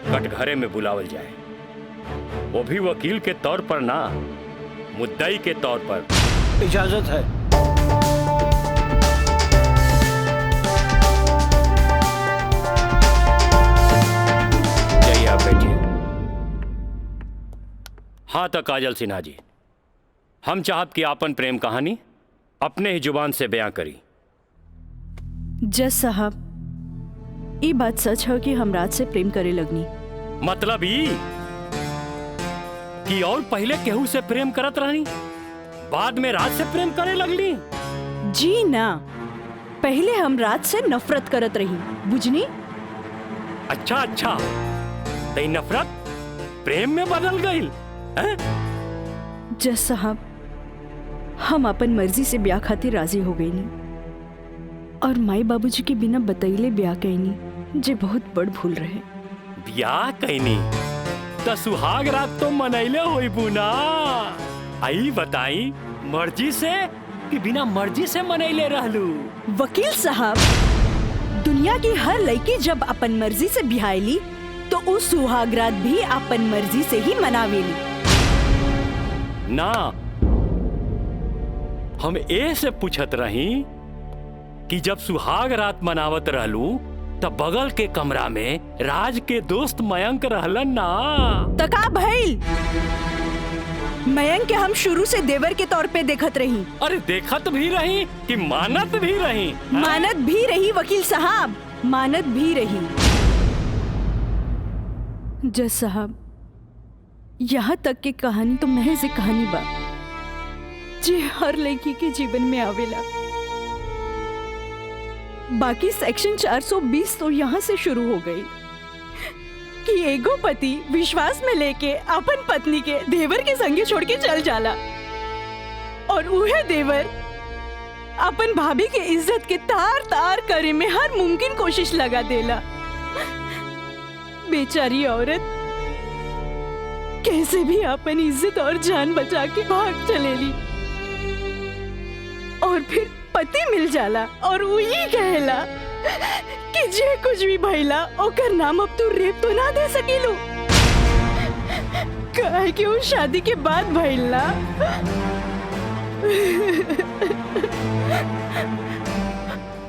कटघरे में बुलावल जाए, वो भी वकील के तौर पर ना, मुद्दई के तौर पर। इजाजत है। जाइए आप बैठिए। हाँ तो काजल सिन्हा जी, हम चाहत कि आपन प्रेम कहानी अपने ही जुबान से बयां करी। जज साहब, ये बात सच है कि हम राज से प्रेम करे लगनी। मतलब ई कि और पहले केहू से प्रेम करत रहनी, बाद में राज से प्रेम करे लगली? जी ना, पहले हम राज से नफरत करत रही, बुझनी? अच्छा अच्छा, तो नफरत प्रेम में बदल गई? जज साहब, हम अपन मर्जी से ब्याह खातिर राजी हो गई नी और माई बाबूजी के बिना बतैले ब्याह कैनी, जे बहुत बड़ भूल रहे। ब्याह कैनी तो सुहाग रात तो मनैले होई बुना। आई बताई, मर्जी से कि बिना मर्जी से मनैले रहलू? वकील साहब, दुनिया की हर लड़की जब अपन मर्जी से ब्याहली तो उस सुहाग रात भी अपन मर्जी से ही मनावेली ना। हम ए से पूछत रही कि जब सुहाग रात मनावत रहलू तब बगल के कमरा में राज के दोस्त मयंक रहलन ना। तका भइल, मयंक के हम शुरू से देवर के तौर पे देखत रही। अरे देखत भी रही कि मानत भी रही? मानत भी रही वकील साहब, मानत भी रही। जज साहब, यहाँ तक की कहानी तो महज एक कहानी बा जे हर लड़की के जीवन में आवेला। बाकी सेक्शन 420 तो यहाँ से शुरू हो गई कि एगो पति विश्वास में लेके अपन पत्नी के देवर के संगे छोड़ के चल जाला और उहे देवर अपन भाभी के इज्जत के तार तार करे में हर मुमकिन कोशिश लगा देला। बेचारी औरत कैसे भी अपन इज्जत और जान बचा के भाग चलेली और फिर पति मिल जाला और वही कहला कि जे कुछ भी भइला ओकर नाम अब तू रेप तो ना दे सकीलू, काहे कि वो शादी के बाद भइला।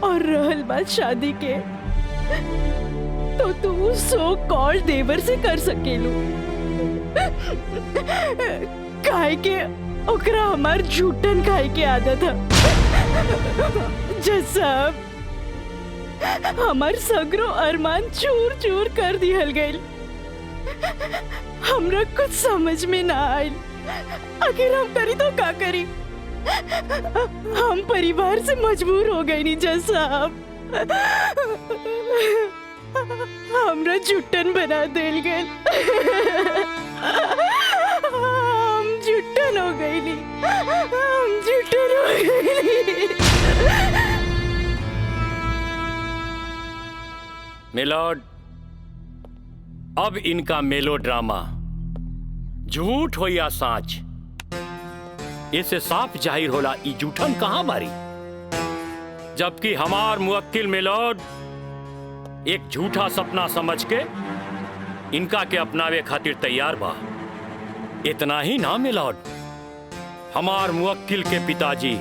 और रहल बात शादी के, तो तू सो कॉल देवर से कर सकेलू। काहे के ओकरा हमार झूठन खाए के आदत है। जैसा हमार सगरो अरमान चूर चूर कर दिहल गइल। हमरा कुछ समझ में ना आइल। आखिर हम करी तो का करी? हम परिवार से मजबूर हो गए नी जैसा हमरा झुट्टन बना देल गए। हम झुट्टन हो गई नी, हम झुट्टन हो गई। मिलॉर्ड, अब इनका मेलोड्रामा झूठ हो या साच, इसे साफ जाहिर होला ई झूठन कहां बारी। जबकि हमार मुवक्किल मिलॉर्ड एक झूठा सपना समझ के इनका के अपनावे खातिर तैयार बा। इतना ही ना मिलॉर्ड, हमार मुवक्किल के पिताजी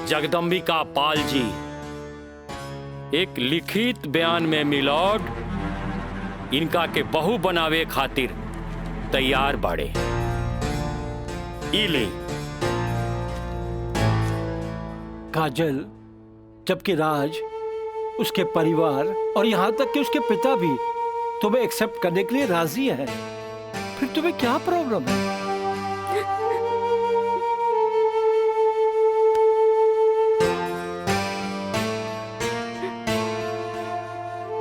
जगदम्बिका पाल जी एक लिखित बयान में मिलॉर्ड इनका के बहू बनावे खातिर तैयार बाड़े। इली काजल, जबकि राज, उसके परिवार और यहाँ तक कि उसके पिता भी तुम्हें एक्सेप्ट करने के लिए राजी है, फिर तुम्हें क्या प्रॉब्लम है?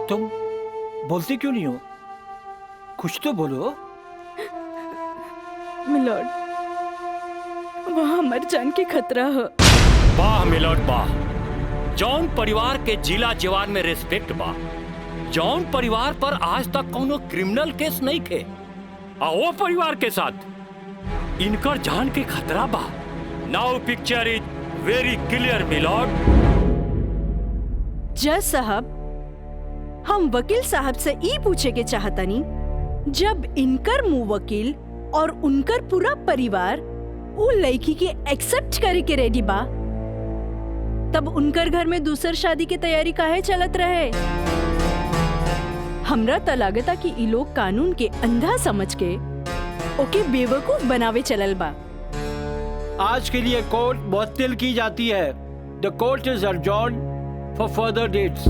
तुम बोलती क्यों नहीं हो? कुछ तो बोलो। मिलॉर्ड, वहाँ मर जान के खतरा है। वाह मिलॉर्ड वाह, जौन परिवार के जिला जवान में रिस्पेक्ट बा, जौन परिवार पर आज तक कोनो क्रिमिनल केस नहीं थे, वो परिवार के साथ इनकर जान के खतरा बा। Now picture is very clear milord. जज साहब, हम वकील साहब से ई पूछे के चाहतनी, जब इनकर मुवक्किल और उनकर पूरा परिवार वो लड़की के एक्सेप्ट करे के रेडी बा, तब उनकर घर में दूसर शादी की तैयारी काहे चलत रहे? हमरा त लागता कि ई लोग कानून के अंधा समझ के ओके बेवकूफ बनावे चलल बा। आज के लिए कोर्ट मुअत्तल की जाती है। The court is adjourned for further dates.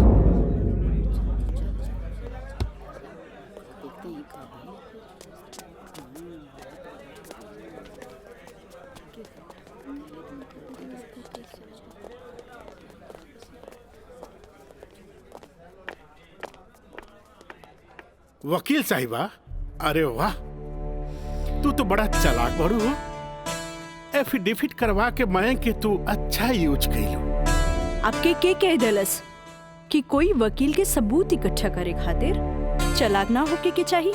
वकील साहिबा, अरे वाह, तू तो बड़ा चालाक बड़ू हो। एफिडेविट करवा के मैं के तू अच्छा यूज कैलू। आपके के कह दलस कि कोई वकील के सबूत इकट्ठा करे खातिर चालाक ना होके के चाहिए?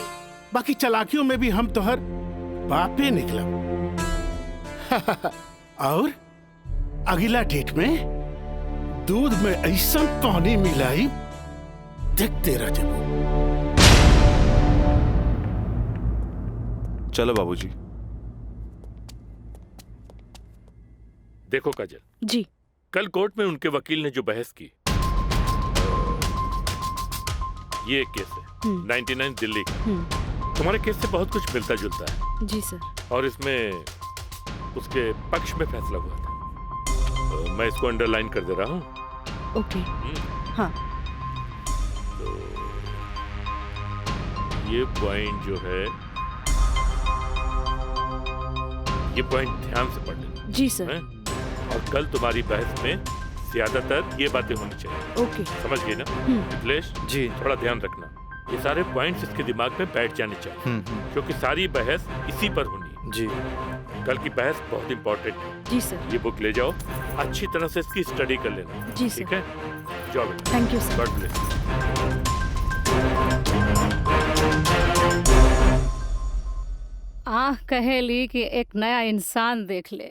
बाकी चालाकियों में भी हम तोहर बापे निकला। और अगला डेट में दूध में ऐसा पानी मिलाई, देखते रह जाओ। चलो बाबूजी। देखो काजल जी, कल कोर्ट में उनके वकील ने जो बहस की, ये एक केस है 99 दिल्ली का। तुम्हारे केस से बहुत कुछ मिलता जुलता है। जी सर। और इसमें उसके पक्ष में फैसला हुआ था। मैं इसको अंडरलाइन कर दे रहा हूँ। ओके। हाँ। तो ये पॉइंट जो है, ये पॉइंट ध्यान से पढ़ लेना। जी सर। और कल तुम्हारी बहस में ज्यादातर ये बातें होनी चाहिए। ओके। समझ गई ना मिथिलेश? जी। थोड़ा ध्यान रखना, ये सारे पॉइंट्स इसके दिमाग में बैठ जाने चाहिए, क्योंकि सारी बहस इसी पर होनी है। जी। कल की बहस बहुत इंपॉर्टेंट है। जी सर। ये बुक ले जाओ, अच्छी तरह से इसकी स्टडी कर लेना। जी सर। ठीक है, जाओ बेटा। Thank you sir. God bless. आँख कहेली कि एक नया इंसान देख ले,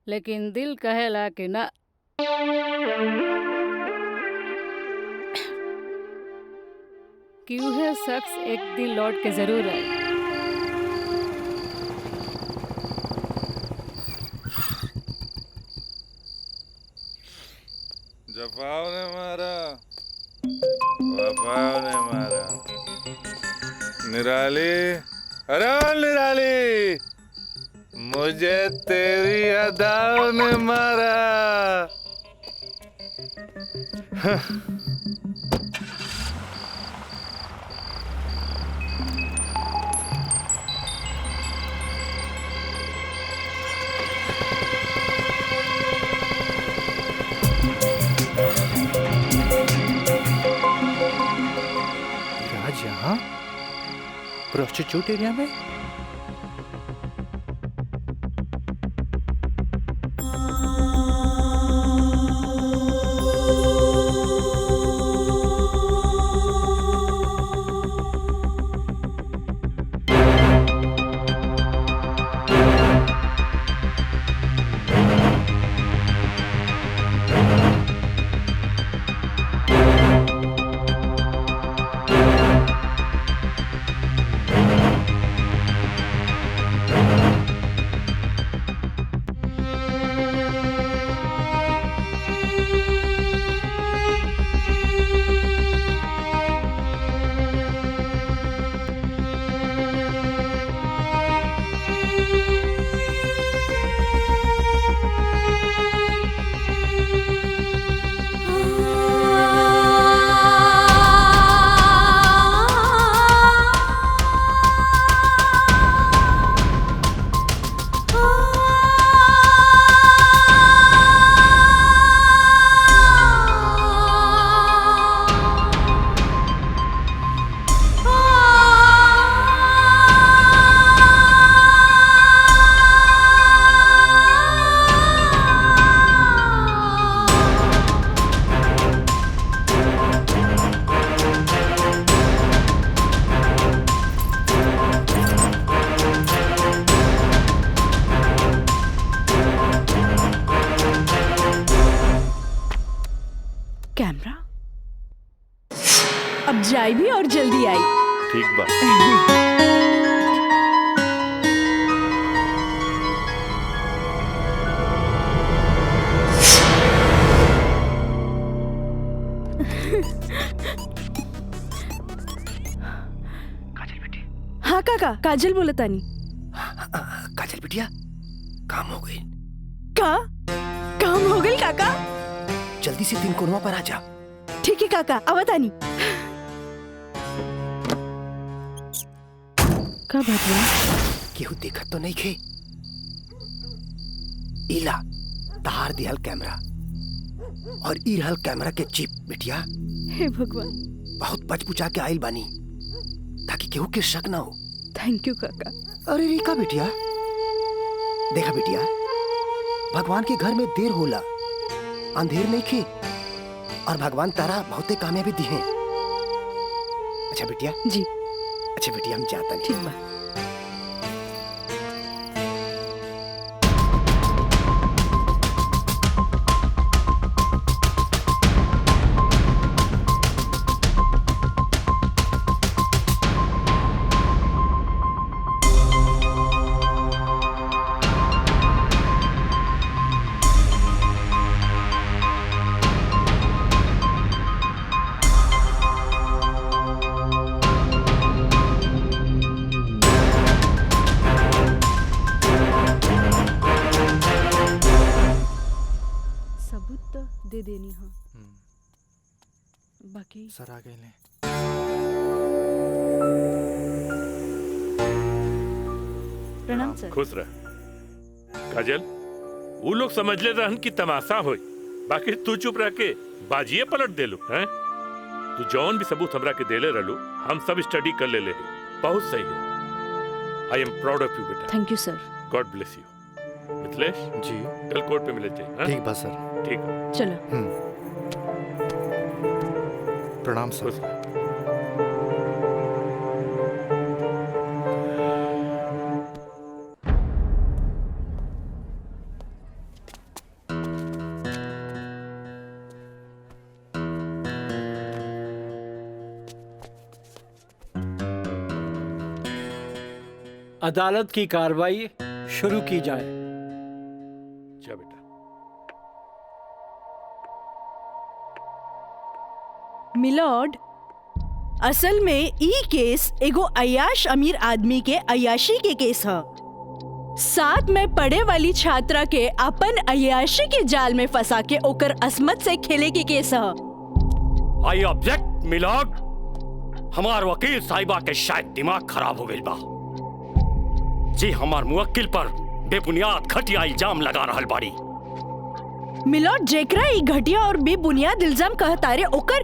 लेकिन दिल कहेला कि ना। कि वह शख्स एक दिन लौट के जरूर आए। जब आओ निराली, अरे निराली, मुझे तेरी अदाओं ने मारा। राज यहाँ प्रोस्टिट्यूट एरिया में? कैमरा अब जाए भी और जल्दी आई। ठीक बा। हाँ काका, काजल बोलतानी। काजल बिटिया, काम हो गई। का काम हो गई काका? जल्दी से 3 कोनवा पर आ जा। ठीक है काका, आवतानी। का बात है? केहू देखत तो नहीं खे? इला तार दिहल कैमरा और ई रहल कैमरा के चिप बिटिया। हे भगवान, बहुत बचबुचा के आइल बानी ताकि केहू के शक ना हो। थैंक यू काका। अरे रीका बिटिया, देखा बिटिया, भगवान के घर में देर होला, अंधेर नहीं खे, और भगवान तारा बहुते कामयाबी दी है। अच्छा बिटिया जी। अच्छा बिटिया, हम जाता नहीं। ठीक बा। दे देनी। हाँ बाकी सर आ गए। प्रणाम सर। खुश रह काजल। वो लोग समझ ले रहन कि तमाशा होई, बाकी तू चुप रह के बाजिए पलट दे लो हैं। तू जौन भी सबूत हमरा के देले रहलू, हम सब स्टडी कर ले बहुत सही है। I am proud of you बेटा। Thank you sir. God bless you. Mithilesh ji, कल कोर्ट पे मिले जाए। ठीक बा सर। ठीक। चलो। प्रणाम सर। अदालत की कार्रवाई शुरू की जाए। जा बेटा। मिलॉर्ड, असल में ई केस एगो अय्याश अमीर आदमी के अय्याशी के केस है। साथ में पढ़े वाली छात्रा के अपन अय्याशी के जाल में फंसा के ओकर असमत से खेले के केस है। आई ऑब्जेक्ट मिलॉर्ड, हमार वकील साहिबा के शायद दिमाग खराब हो गई बा जी। हमार मुवक्किल पर बेबुनियाद घटिया इल्जाम लगा रहल बाड़ी। मिलॉर्ड, जेकरा ई घटिया और बेबुनियाद इल्जाम कहतारे ओकर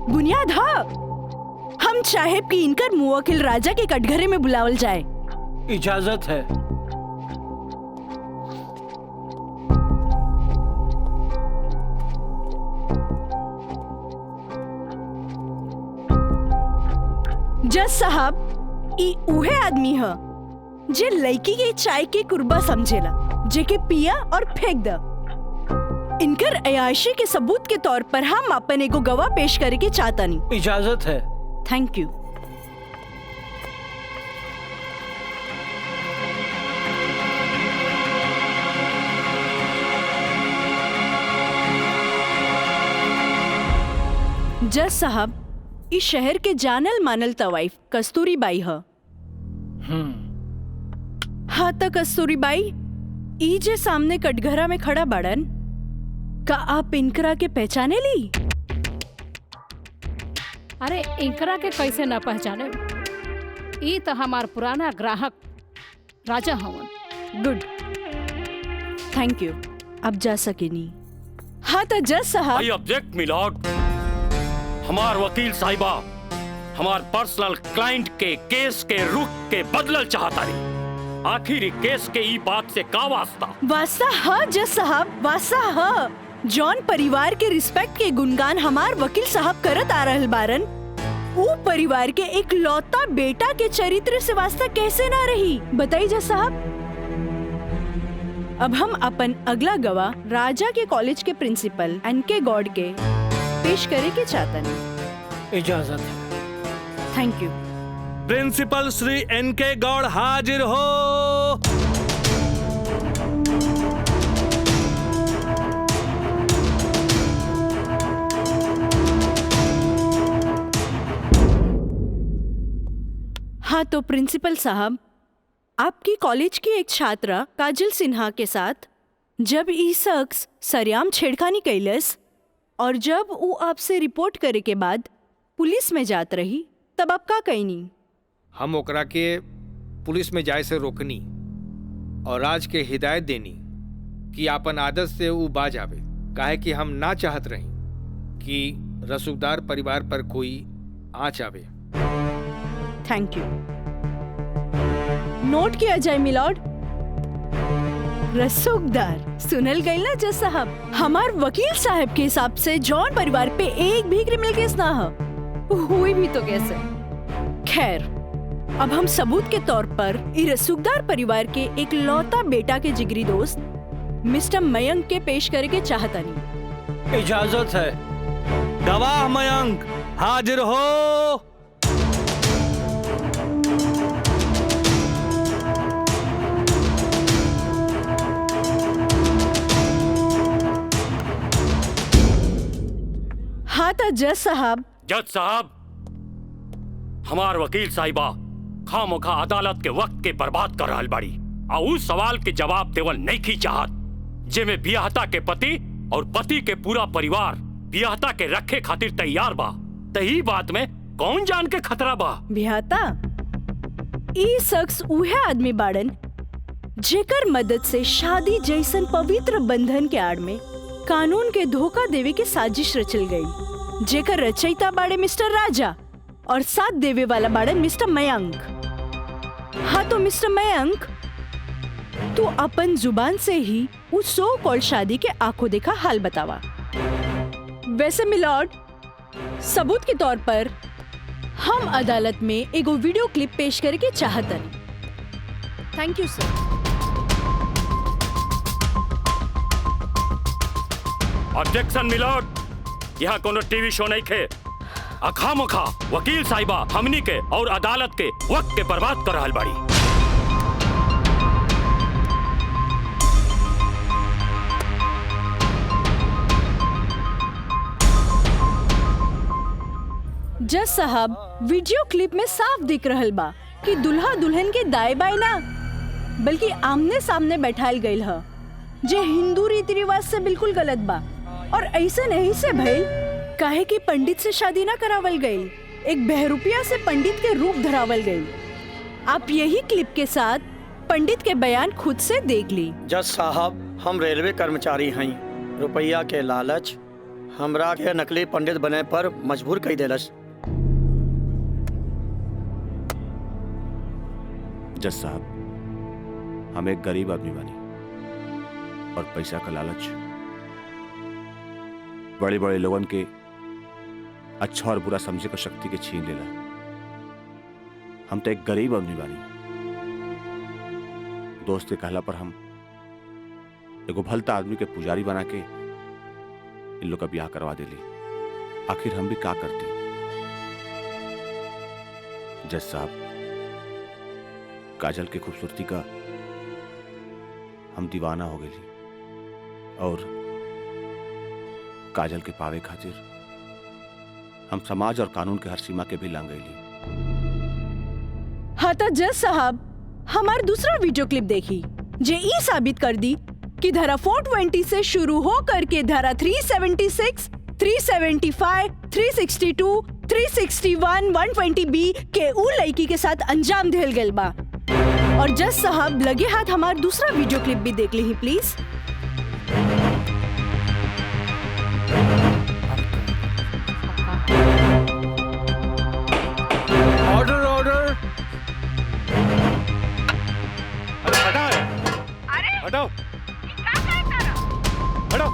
बुनियाद हा। हम चाहे कि इनकर मुवक्किल राजा के कटघरे में बुलावल जाए। इजाजत है। जज साहब, ई उहे आदमी है जे लड़की के चाय के कुर्बा समझेला, जेके पिया और फेंक द। इनकर अयाशी के सबूत के तौर पर हम अपन एगो गवाह पेश करे के चाहतानी। इजाजत है। Thank you. जज साहब, इस शहर के जानल मानल तवाइफ कस्तूरी बाई है। हाँ तो कस्तूरी बाई, ई जे सामने कटघरा में खड़ा बाड़न, का आप इनकरा के पहचाने ली? अरे इनकरा के कैसे ना पहचाने? ई तो हमार पुराना ग्राहक राजा हवन। Good, thank you. अब जा सकेनी। हाँ तो जज साहब। आई ऑब्जेक्ट मिलॉर्ड, हमार वकील साहिबा हमार पर्सनल क्लाइंट के केस के रुख के बदलल चाहता रही। आखिर केस के ई बात से का वास्ता? वास्ता हाँ जज साहब, वास्ता हाँ। जॉन परिवार के रिस्पेक्ट के गुणगान हमार वकील साहब करत आ रहल बारन, वो परिवार के एक लौता बेटा के चरित्र से वास्ता कैसे ना रही? बताइए जज साहब। अब हम अपन अगला गवाह राजा के कॉलेज के प्रिंसिपल एनके गॉड के पेश करे के चाहता नहीं। इजाजत है। Thank you. प्रिंसिपल श्री एनके गौड़ हाजिर हो। हाँ तो प्रिंसिपल साहब, आपकी कॉलेज की एक छात्रा काजल सिन्हा के साथ जब ई शख्स सरेआम छेड़खानी कैलस और जब वो आपसे रिपोर्ट करे के बाद पुलिस में जात रही, तब आप का कहनी? हम ओकरा के पुलिस में जाए से रोकनी और राज के हिदायत देनी कि आपन आदत से वो बाज आवे, काहे कि हम ना चाहत रही कि रसूखदार परिवार पर कोई आँच आवे। Thank you. नोट किया जाए मिलॉर्ड। रसूखदार सुनल गई ना जज साहब? हमार वकील साहब के हिसाब से जॉन परिवार पे एक भी क्रिमिनल केस ना है। हुई भी तो कैसे? खैर, अब हम सबूत के तौर पर इस रसूखदार परिवार के एक लौता बेटा के जिगरी दोस्त मिस्टर मयंक के पेश करे के चाहता नहीं। इजाजत है। गवाह मयंक हाजिर हो। हाँ तो जज साहब। जज साहब, हमार वकील साहिबा खामोखा अदालत के वक्त के बर्बाद कर रहल बाड़ी और उस सवाल के जवाब देवल नहीं की चाहत जेमे बियाहता के पति और पति के पूरा परिवार बियाहता के रखे खातिर तैयार बा। तही बात में कौन जान के खतरा बा? बियाहता ई शख्स उहे आदमी बाड़न जेकर मदद से शादी जैसन पवित्र बंधन के आड़ में कानून के धोखा देवे के साजिश रचल गई, जेकर रचयिता बाड़े मिस्टर राजा और साथ देवे वाला बाड़न मिस्टर मयंक। हाँ तो मिस्टर मयंक, तू अपन जुबान से ही उस सो कॉल्ड शादी के आंखों देखा हाल बतावा। वैसे मिलॉर्ड, सबूत के तौर पर हम अदालत में एगो वीडियो क्लिप पेश करके चाहतन। Thank you sir. Objection milord, यहाँ कोनो टीवी शो नहीं खे। अखामोखा वकील साहिबा हमनी के और अदालत के वक्त के बर्बाद कर रहल बाड़ी। जज साहब, वीडियो क्लिप में साफ दिख रहल बा कि दुल्हा दुल्हन के दाएं बाएं ना बल्कि आमने सामने बैठाल गईल ह, जे हिंदू रीति रिवाज से बिल्कुल गलत बा। और ऐसे नहीं से भइल काहे कि पंडित से शादी ना करावल गई, एक बहरूपिया से पंडित के रूप धरावल गई। आप यही क्लिप के साथ पंडित के बयान खुद से देख ली। जज साहब, हम रेलवे कर्मचारी हैं, रुपया के लालच हमरा के नकली पंडित बने पर मजबूर कर देलस। जज साहब, हम एक गरीब आदमी बानी और पैसा का लालच बड़े बड़े लोगन के अच्छा और बुरा समझे का शक्ति के छीन लेला। हम तो एक गरीब आदमी बानी, दोस्त के कहला पर हम एगो भलता आदमी के पुजारी बना के इन लोग का ब्याह करवा देली। आखिर हम भी का करते। जज साहब, काजल की खूबसूरती का हम दीवाना हो गई और काजल के पावे खातिर हम समाज और कानून के हर सीमा के भी लांग गईली। हाँ तो जज साहब, हमार दूसरा वीडियो क्लिप देखी जे ई साबित कर दी कि धारा 420 से शुरू हो करके धारा 376, 375, 362, 361, 120B के उ लड़की के साथ अंजाम दिल गइल बा। और जज साहब, लगे हाथ हमार दूसरा वीडियो क्लिप भी देख ली प्लीज। Order order. अरे हटाओ, हटाओ, हटाओ।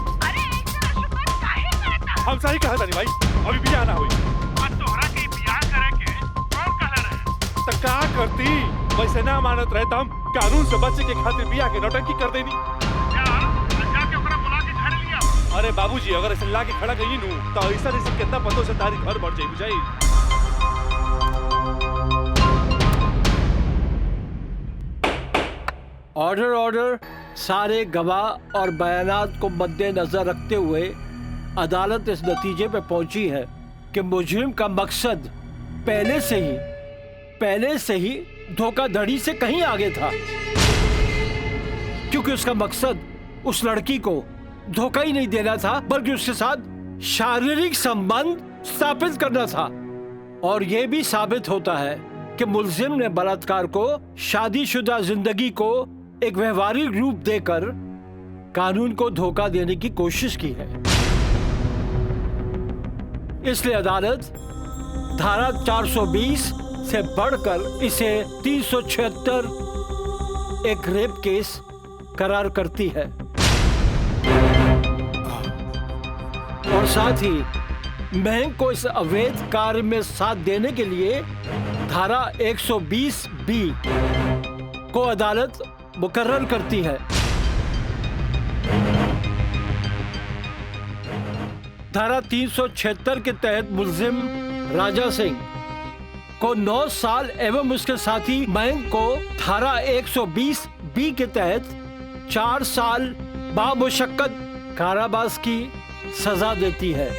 हम सही कहा था भाई, अभी भी आना हुई तोहरा के बियाह करे के कौन कहले रहे? तो का करती? वैसे ना मानत रहे तो हम कानून से बचे के खातिर बियाह के नौटंकी कर देनी। जाके ओकरा बुला के घर लिया। अरे बाबूजी, अगर ऐसे ला के खड़ा गई नू तो ऐसा नहीं कितना पतों से तारी घर बढ़ जाई बुझाई। Order order. सारे गवाह और बयानात को मद्देनजर रखते हुए अदालत इस नतीजे पे पहुंची है कि मुजरिम का मकसद पहले से ही धोखाधड़ी से कहीं आगे था, क्योंकि उसका मकसद उस लड़की को धोखा ही नहीं देना था बल्कि उसके साथ शारीरिक संबंध स्थापित करना था। और यह भी साबित होता है कि मुलजिम ने बलात्कार को शादीशुदा जिंदगी को एक व्यवहारिक रूप देकर कानून को धोखा देने की कोशिश की है। इसलिए अदालत धारा 420 से बढ़कर इसे 376 एक रेप केस करार करती है और साथ ही महंग को इस अवैध कार्य में साथ देने के लिए धारा 120B को अदालत मुकर्रर करती है। धारा 376 के तहत मुलजिम राजा सिंह को 9 साल एवं उसके साथी मयंक को धारा 120B के तहत 4 साल बामुशक्कत कारावास की सजा देती है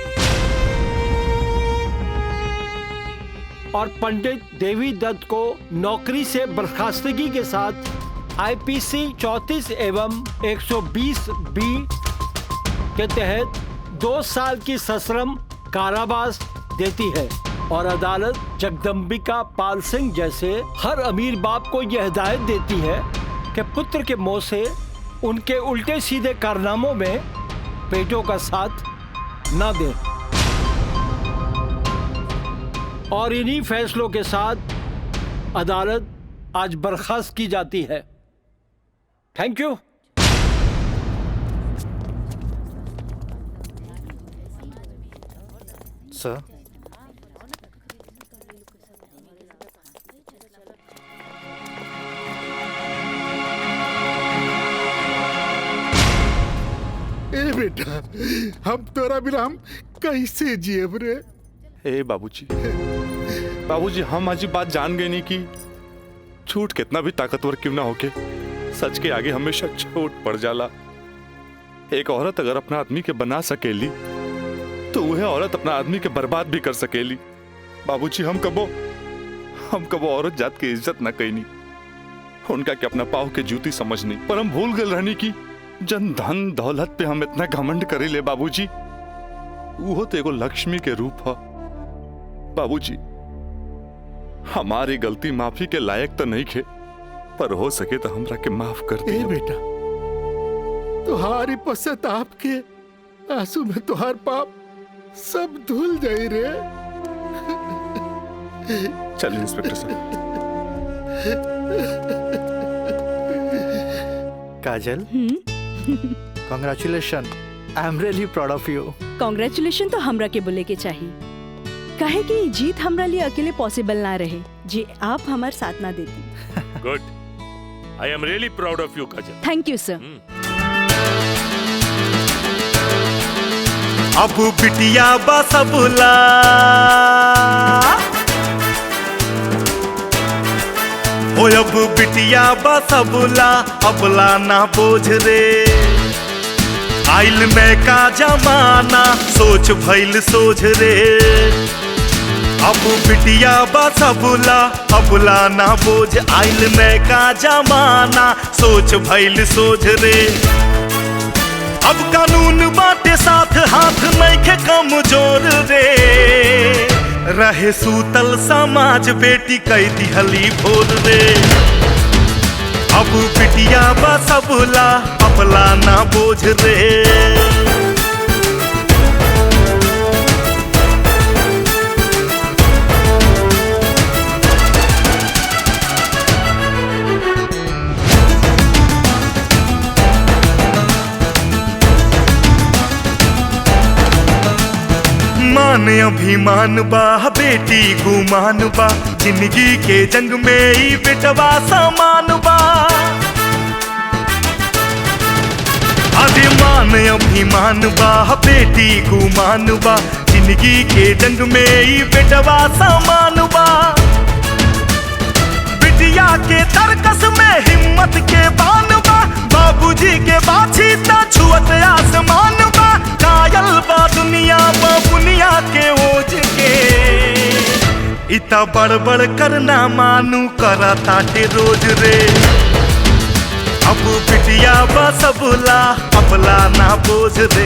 और पंडित देवी दत्त को नौकरी से बर्खास्तगी के साथ IPC 34 एवं 120B के तहत 2 साल की सश्रम कारावास देती है। और अदालत जगदम्बिका पाल सिंह जैसे हर अमीर बाप को यह हिदायत देती है कि पुत्र के मुंह से उनके उल्टे सीधे कारनामों में बेटों का साथ न दें। और इन्हीं फैसलों के साथ अदालत आज बर्खास्त की जाती है। Thank you. सर, ए बेटा, हम तोरा बिना हम कैसे जियब रे? ए बाबूजी, बाबूजी, हम आज बात जान गए नहीं कि झूठ कितना भी ताकतवर क्यों ना होके सच के आगे हमेशा छोट पड़ जाला। एक औरत अगर अपना आदमी के बना सकेली तो वह औरत अपना आदमी के बर्बाद भी कर सकेली। बाबूजी हम कबो औरत जात की इज्जत न कईनी, उनका के अपना पाव के जूती समझनी, पर हम भूल गए रहनी की जन धन दौलत पे हम इतना घमंड करे ले बाबूजी, वो तो एगो लक्ष्मी के रूप है। बाबूजी हमारी गलती माफी के लायक तो नहीं खे, पर हो सके तो हमरा के माफ कर दे। बेटा तुम्हारी पश्चाताप के आंसू में तुहार पाप सब धुल जाई रे। चलिए इंस्पेक्टर साहब। Kajal, congratulation, I am really proud of you. Congratulation तो हमरा के बोले के चाहिए, काहे कि ये जीत हमरा लिए अकेले पॉसिबल ना रहे जी आप हमार साथ ना देती। Good, I am really proud of you Kajal. Thank you sir. अब बिटिया बसबुला हो, अब बिटिया बसबुला अबला ना बोझ रे, आइल में का जमाना सोच भइल सोझ रे। अब बिटिया बसबुला अबला ना बोझ, आइल में का जमाना सोच भइल सोझ रे। अब कानून बाटे साथ हाथ नहीं के कमजोर रे, रहे सूतल समाज बेटी कई दिहली भोर रे। अब बिटिया बसबुला अबला ना बोझ रे। मान अभिमान बा बेटी गुमान बा, जिंदगी के जंग में ही बेटवा समान बा। मान अभिमान बा बेटी गुमान बा, जिंदगी के जंग में ही बेटवा समान बा। बिटिया के तरकस में हिम्मत के बान बा, बाबूजी के बाछी ता छुअत आसमान बा। कायल बा दुनिया बा बुनिया के ओझ के, इता बड़बड़ करना मानू करा ताटे रोज रे। अब बिटिया बसबुला अबला ना बोझ रे।